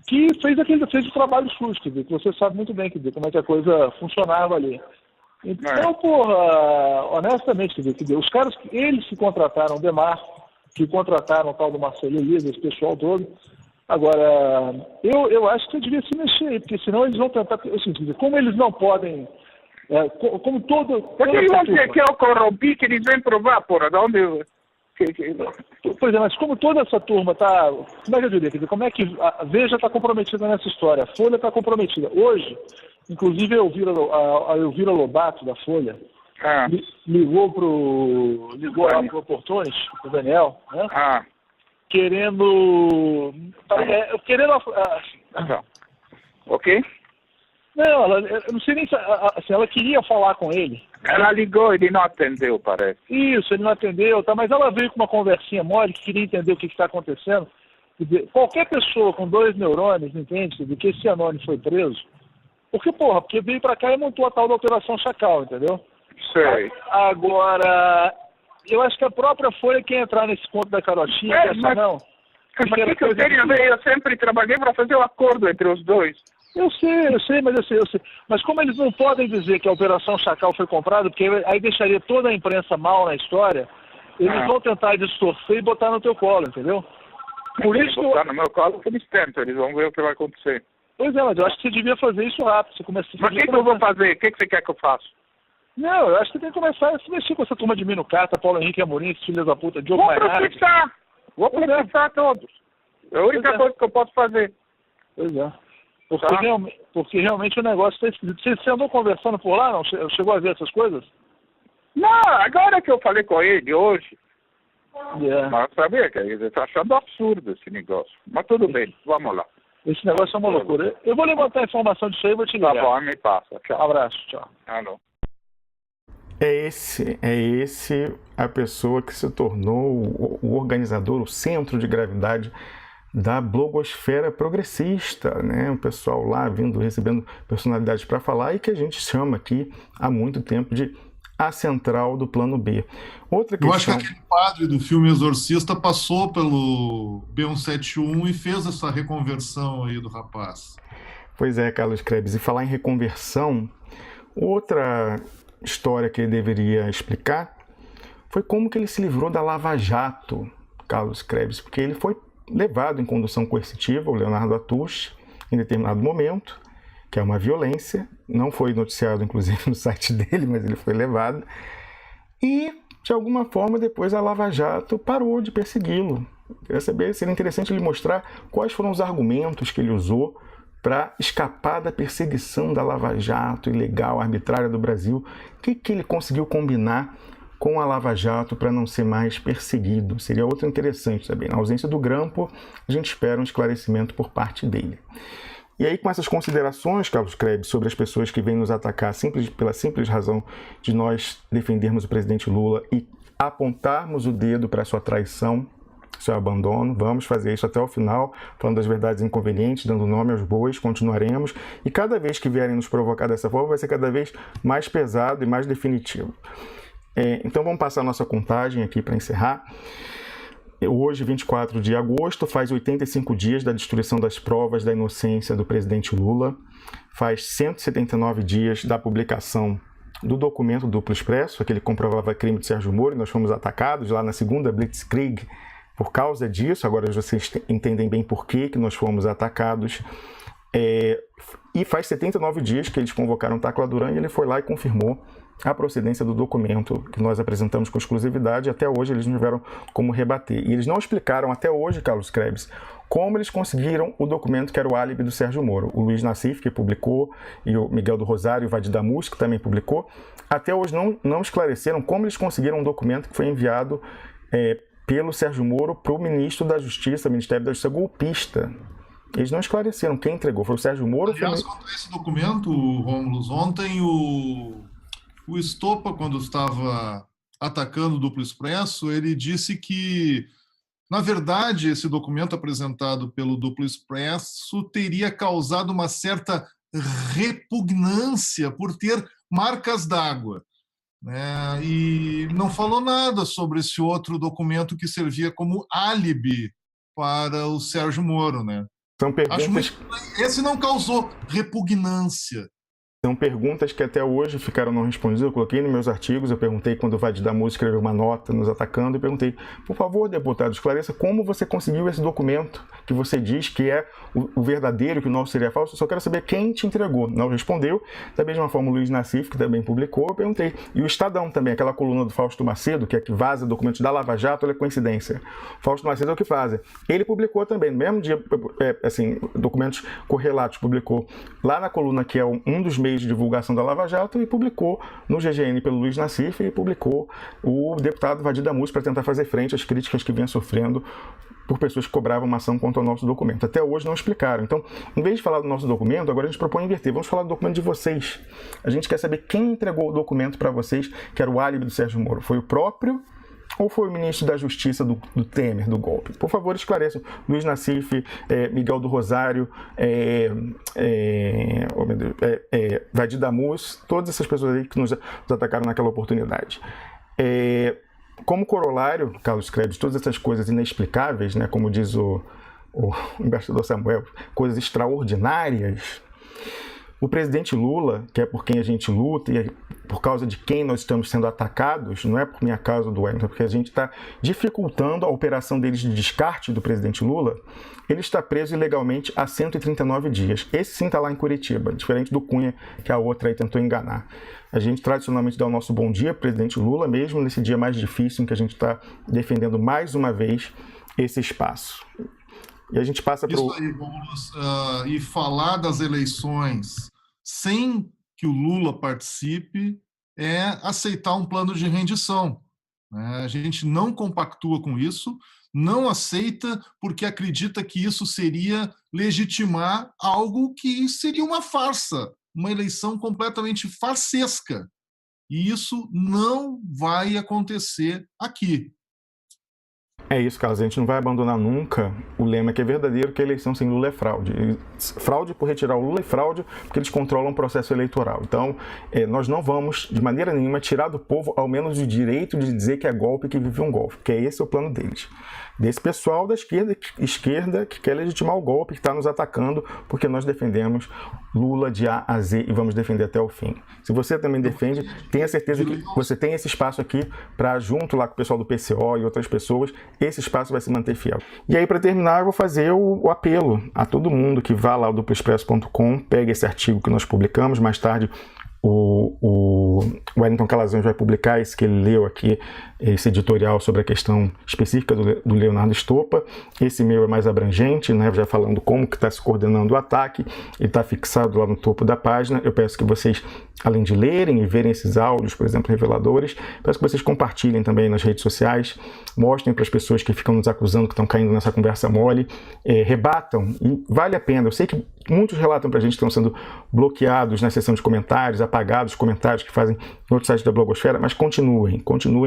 Que fez o trabalho sujo, quer dizer, que você sabe muito bem, quer dizer, como é que a coisa funcionava ali. Então, porra, honestamente, quer dizer, os caras, eles que contrataram o Demar, que contrataram o tal do Marcelo Elias, esse pessoal todo. Agora, eu acho que eu devia se mexer aí, porque senão eles vão tentar, assim, quer dizer, como eles não podem, como todo... Por que eles vão dizer que eu corrompi, que eles vêm provar, porra, de onde eu... Pois é, mas como toda essa turma está... Como é que eu diria? Quer dizer, como é que a Veja está comprometida nessa história? A Folha está comprometida. Hoje, inclusive, a Elvira Lobato, da Folha, ligou lá pro Oportunis, pro Daniel, né? Querendo... Ok? Não, eu não sei nem se ela queria falar com ele. Ela ligou e ele não atendeu, parece. Isso, ele não atendeu, tá? Mas ela veio com uma conversinha mole que queria entender o que está acontecendo. Quer dizer, qualquer pessoa com 2 neurônios entende de que esse Anônimo foi preso. Porque veio para cá e montou a tal da Operação Chacal, entendeu? Sei. Agora, eu acho que a própria Folha quer entrar nesse ponto da carotinha, não. Mas que eu tenho a ver? Eu sempre trabalhei para fazer um acordo entre os dois. Eu sei. Mas como eles não podem dizer que a Operação Chacal foi comprada, porque aí deixaria toda a imprensa mal na história, eles vão tentar distorcer e botar no teu colo, entendeu? Por isso... Botar no meu colo, eles tentam, eles vão ver o que vai acontecer. Pois é, mas eu acho que você devia fazer isso rápido. Mas o que eu vou fazer? O que você quer que eu faça? Não, eu acho que tem que começar a se mexer com essa turma de Mino Carta, Paulo Henrique Amorim, filhos da puta, Diogo Mainardi. Vou processar todos. É a única coisa que eu posso fazer. Pois é. Porque realmente o negócio está esquisito. Você andou conversando por lá, não? Chegou a ver essas coisas? Não, agora que eu falei com ele hoje, É. mas sabia que ele está achando absurdo esse negócio. Mas tudo bem, vamos lá. Esse negócio é uma loucura. Eu vou levantar a informação disso aí e vou te Tá ligar. bom, me passa. Um Tchau. abraço, tchau. Alô. É esse a pessoa que se tornou o organizador, o centro de gravidade da blogosfera progressista, né? O pessoal lá recebendo personalidades para falar e que a gente chama aqui há muito tempo de a central do plano B. Outra Eu acho que questão... aquele padre do filme Exorcista passou pelo B171 e fez essa reconversão aí do rapaz. Pois é, Carlos Krebs. E falar em reconversão, outra história que ele deveria explicar foi como que ele se livrou da Lava Jato, Carlos Krebs, porque ele foi levado em condução coercitiva, o Leonardo Atush, em determinado momento, que é uma violência, não foi noticiado inclusive no site dele, mas ele foi levado, e de alguma forma depois a Lava Jato parou de persegui-lo. Queria saber, seria interessante ele mostrar quais foram os argumentos que ele usou para escapar da perseguição da Lava Jato ilegal, arbitrária do Brasil. O que ele conseguiu combinar com a Lava Jato para não ser mais perseguido? Seria outro interessante saber. Na ausência do Grampo, a gente espera um esclarecimento por parte dele. E aí, com essas considerações, Carlos Krebs, sobre as pessoas que vêm nos atacar pela simples razão de nós defendermos o presidente Lula e apontarmos o dedo para sua traição, seu abandono, vamos fazer isso até o final, falando das verdades inconvenientes, dando nome aos bois, continuaremos, e cada vez que vierem nos provocar dessa forma, vai ser cada vez mais pesado e mais definitivo. Então vamos passar a nossa contagem aqui para encerrar. Hoje, 24 de agosto, faz 85 dias da destruição das provas da inocência do presidente Lula, faz 179 dias da publicação do documento duplo expresso, aquele que comprovava crime de Sérgio Moro, e nós fomos atacados lá na segunda Blitzkrieg por causa disso. Agora vocês entendem bem por que nós fomos atacados. E faz 79 dias que eles convocaram Tacla Duran e ele foi lá e confirmou a procedência do documento que nós apresentamos com exclusividade. Até hoje eles não tiveram como rebater. E eles não explicaram até hoje, Carlos Krebs, como eles conseguiram o documento que era o álibi do Sérgio Moro. O Luiz Nassif, que publicou, e o Miguel do Rosário, o Vadir Damus, que também publicou. Até hoje não esclareceram como eles conseguiram um documento que foi enviado pelo Sérgio Moro para o ministro da Justiça, Ministério da Justiça golpista. Eles não esclareceram quem entregou. Foi o Sérgio Moro? Aliás, quanto a esse documento, Rômulo, ontem o Estopa, quando estava atacando o Duplo Expresso, ele disse que, na verdade, esse documento apresentado pelo Duplo Expresso teria causado uma certa repugnância por ter marcas d'água, né? E não falou nada sobre esse outro documento que servia como álibi para o Sérgio Moro, né? São perguntas... Esse não causou repugnância. São perguntas que até hoje ficaram não respondidas. Eu coloquei nos meus artigos, eu perguntei quando o Vadir Damus escreveu uma nota nos atacando, eu perguntei, por favor, deputado, esclareça como você conseguiu esse documento que você diz que é o verdadeiro, que o nosso seria falso. Eu só quero saber quem te entregou. Não respondeu. Da mesma forma, o Luiz Nassif, que também publicou, eu perguntei. E o Estadão também, aquela coluna do Fausto Macedo, que é que vaza documentos da Lava Jato, olha a coincidência. Fausto Macedo é o que faz. Ele publicou também, no mesmo dia, documentos correlatos, publicou lá na coluna que é um dos meios de divulgação da Lava Jato, e publicou no GGN pelo Luiz Nassif, e publicou o deputado Vadir Damus para tentar fazer frente às críticas que vinha sofrendo por pessoas que cobravam uma ação contra o nosso documento. Até hoje não explicaram. Então, em vez de falar do nosso documento, agora a gente propõe inverter. Vamos falar do documento de vocês. A gente quer saber quem entregou o documento para vocês, que era o álibi do Sérgio Moro. Foi o próprio ou foi o ministro da Justiça do Temer, do golpe? Por favor, esclareçam. Luiz Nassif, Miguel do Rosário, Vadir Damus, todas essas pessoas aí que nos atacaram naquela oportunidade. Como corolário, Carlos Krebs, todas essas coisas inexplicáveis, né, como diz o embaixador Samuel, coisas extraordinárias, o presidente Lula, que é por quem a gente luta e é por causa de quem nós estamos sendo atacados, não é por minha causa ou do Wellington, porque a gente está dificultando a operação deles de descarte do presidente Lula. Ele está preso ilegalmente há 139 dias. Esse sim está lá em Curitiba, diferente do Cunha, que a outra aí tentou enganar. A gente tradicionalmente dá o nosso bom dia ao presidente Lula, mesmo nesse dia mais difícil em que a gente está defendendo mais uma vez esse espaço. E a gente passa para isso aí, vamos e falar das eleições sem que o Lula participe é aceitar um plano de rendição. A gente não compactua com isso, não aceita porque acredita que isso seria legitimar algo que seria uma farsa, uma eleição completamente farsesca. E isso não vai acontecer aqui. É isso, Carlos. A gente não vai abandonar nunca o lema que é verdadeiro, que a eleição sem Lula é fraude. Fraude por retirar o Lula é fraude porque eles controlam o processo eleitoral. Então, nós não vamos, de maneira nenhuma, tirar do povo ao menos o direito de dizer que é golpe, que vive um golpe, porque esse é o plano deles. Desse pessoal da esquerda que quer legitimar o golpe, que está nos atacando, porque nós defendemos Lula de A a Z e vamos defender até o fim. Se você também defende, tenha certeza que você tem esse espaço aqui para, junto lá com o pessoal do PCO e outras pessoas, esse espaço vai se manter fiel. E aí, para terminar, eu vou fazer o apelo a todo mundo que vá lá ao duploexpresso.com, pegue esse artigo que nós publicamos, mais tarde o Wellington Calazans vai publicar esse que ele leu aqui, esse editorial sobre a questão específica do Leonardo Stoppa. Esse meu é mais abrangente, né, já falando como que está se coordenando o ataque, ele está fixado lá no topo da página. Eu peço que vocês, além de lerem e verem esses áudios, por exemplo, reveladores, peço que vocês compartilhem também nas redes sociais, mostrem para as pessoas que ficam nos acusando, que estão caindo nessa conversa mole, rebatam, e vale a pena. Eu sei que muitos relatam para a gente que estão sendo bloqueados na seção de comentários, apagados os comentários que fazem no outro site da blogosfera, mas continuem,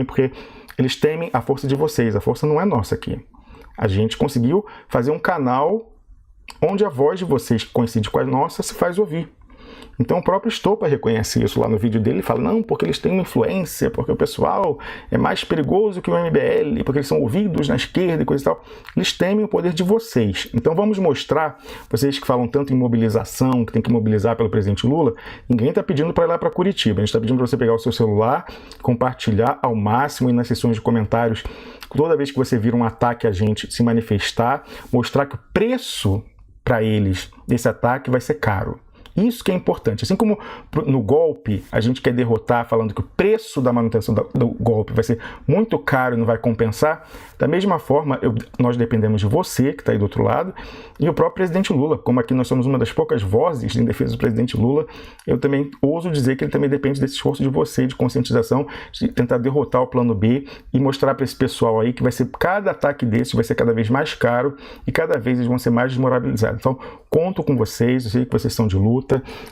porque eles temem a força de vocês, a força não é nossa aqui. A gente conseguiu fazer um canal onde a voz de vocês, que coincide com a nossa, se faz ouvir. Então o próprio Stoppa reconhece isso lá no vídeo dele e fala, não, porque eles têm uma influência, porque o pessoal é mais perigoso que o MBL, porque eles são ouvidos na esquerda e coisa e tal. Eles temem o poder de vocês. Então vamos mostrar, vocês que falam tanto em mobilização, que tem que mobilizar pelo presidente Lula, ninguém está pedindo para ir lá para Curitiba, a gente está pedindo para você pegar o seu celular, compartilhar ao máximo e nas sessões de comentários, toda vez que você vir um ataque a gente, se manifestar, mostrar que o preço para eles desse ataque vai ser caro. Isso que é importante. Assim como no golpe a gente quer derrotar falando que o preço da manutenção do golpe vai ser muito caro e não vai compensar, da mesma forma nós dependemos de você que está aí do outro lado e o próprio presidente Lula. Como aqui nós somos uma das poucas vozes em defesa do presidente Lula, eu também ouso dizer que ele também depende desse esforço de você, de conscientização, de tentar derrotar o plano B e mostrar para esse pessoal aí que vai ser, cada ataque desse vai ser cada vez mais caro e cada vez eles vão ser mais desmoralizados. Então, conto com vocês, eu sei que vocês estão de luta.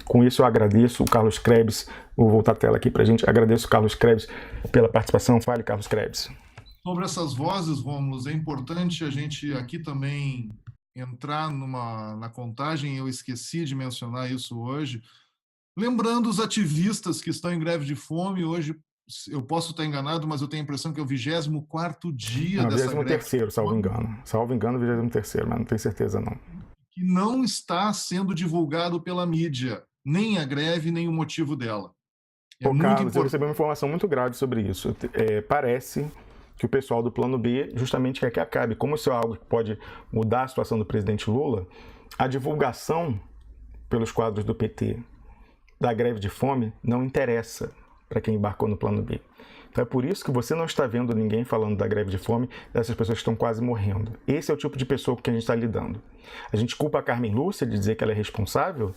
Com isso eu agradeço o Carlos Krebs, vou voltar a tela aqui para a gente, agradeço o Carlos Krebs pela participação. Fale, Carlos Krebs. Sobre essas vozes, Rômulo, é importante a gente aqui também entrar na contagem, eu esqueci de mencionar isso hoje, lembrando os ativistas que estão em greve de fome. Hoje, eu posso estar enganado, mas eu tenho a impressão que é o 24º dia dessa greve. 23º, salvo engano, 23º, mas não tenho certeza não. Que não está sendo divulgado pela mídia, nem a greve, nem o motivo dela. Carlos, eu recebi uma informação muito grave sobre isso. Parece que o pessoal do Plano B justamente quer que acabe. Como isso é algo que pode mudar a situação do presidente Lula, a divulgação pelos quadros do PT da greve de fome não interessa para quem embarcou no Plano B. Então é por isso que você não está vendo ninguém falando da greve de fome, dessas pessoas que estão quase morrendo. Esse é o tipo de pessoa com que a gente está lidando. A gente culpa a Carmen Lúcia de dizer que ela é responsável,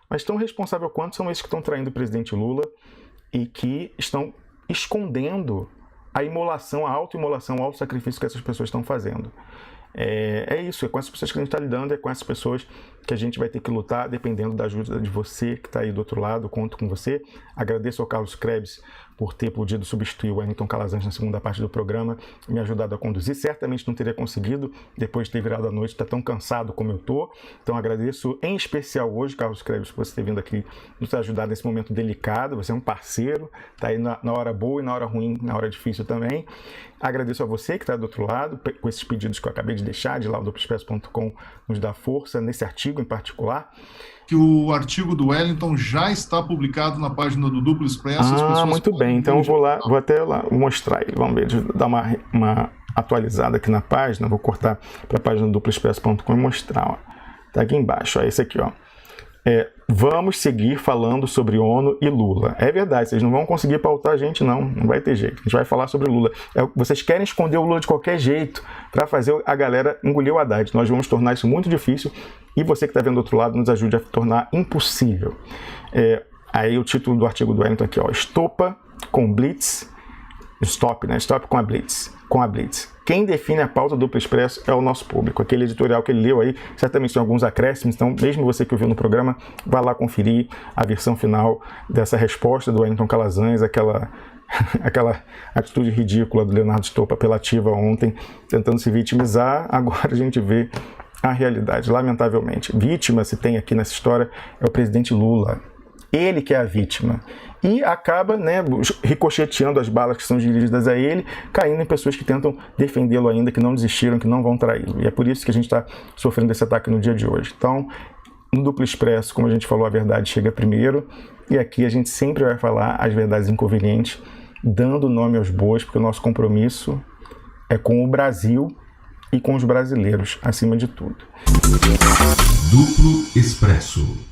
mas tão responsável quanto são esses que estão traindo o presidente Lula e que estão escondendo a imolação, a autoimolação, o autossacrifício que essas pessoas estão fazendo. É isso, é com essas pessoas que a gente está lidando, é com essas pessoas que a gente vai ter que lutar, dependendo da ajuda de você que está aí do outro lado. Conto com você. Agradeço ao Carlos Krebs por ter podido substituir o Wellington Calazans na segunda parte do programa, me ajudado a conduzir. Certamente não teria conseguido, depois de ter virado a noite, estar tão cansado como eu estou. Então agradeço em especial hoje, Carlos Krebs, por você ter vindo aqui nos ajudar nesse momento delicado. Você é um parceiro, está aí na hora boa e na hora ruim, na hora difícil também. Agradeço a você que está do outro lado, com esses pedidos que eu acabei de deixar, de lá do duploexpresso.com, nos dá força, nesse artigo em particular. Que o artigo do Wellington já está publicado na página do Duplo Expresso. Muito bem, então eu vou até lá mostrar ele. Vamos ver, deixa eu dar uma atualizada aqui na página, vou cortar para a página do duploexpresso.com e mostrar. Ó. Tá aqui embaixo, ó, esse aqui, ó. Vamos seguir falando sobre ONU e Lula. É verdade, vocês não vão conseguir pautar a gente, não vai ter jeito. A gente vai falar sobre Lula. Vocês querem esconder o Lula de qualquer jeito para fazer a galera engolir o Haddad. Nós vamos tornar isso muito difícil e você que está vendo do outro lado nos ajude a tornar impossível. Aí o título do artigo do Wellington aqui, ó, Stoppa com Blitz, stop, né? Stop com a Blitz. Quem define a pauta do Duplo Expresso é o nosso público. Aquele editorial que ele leu aí, certamente tem alguns acréscimos, então mesmo você que ouviu no programa, vá lá conferir a versão final dessa resposta do Wellington Calazans, aquela atitude ridícula do Leonardo Stolpa apelativa ontem, tentando se vitimizar. Agora a gente vê a realidade, lamentavelmente. Vítima, se tem aqui nessa história, é o presidente Lula. Ele que é a vítima. E acaba, né, ricocheteando as balas que são dirigidas a ele, caindo em pessoas que tentam defendê-lo ainda, que não desistiram, que não vão traí-lo. E é por isso que a gente está sofrendo esse ataque no dia de hoje. Então, no Duplo Expresso, como a gente falou, a verdade chega primeiro. E aqui a gente sempre vai falar as verdades inconvenientes, dando nome aos bois, porque o nosso compromisso é com o Brasil e com os brasileiros, acima de tudo. Duplo Expresso.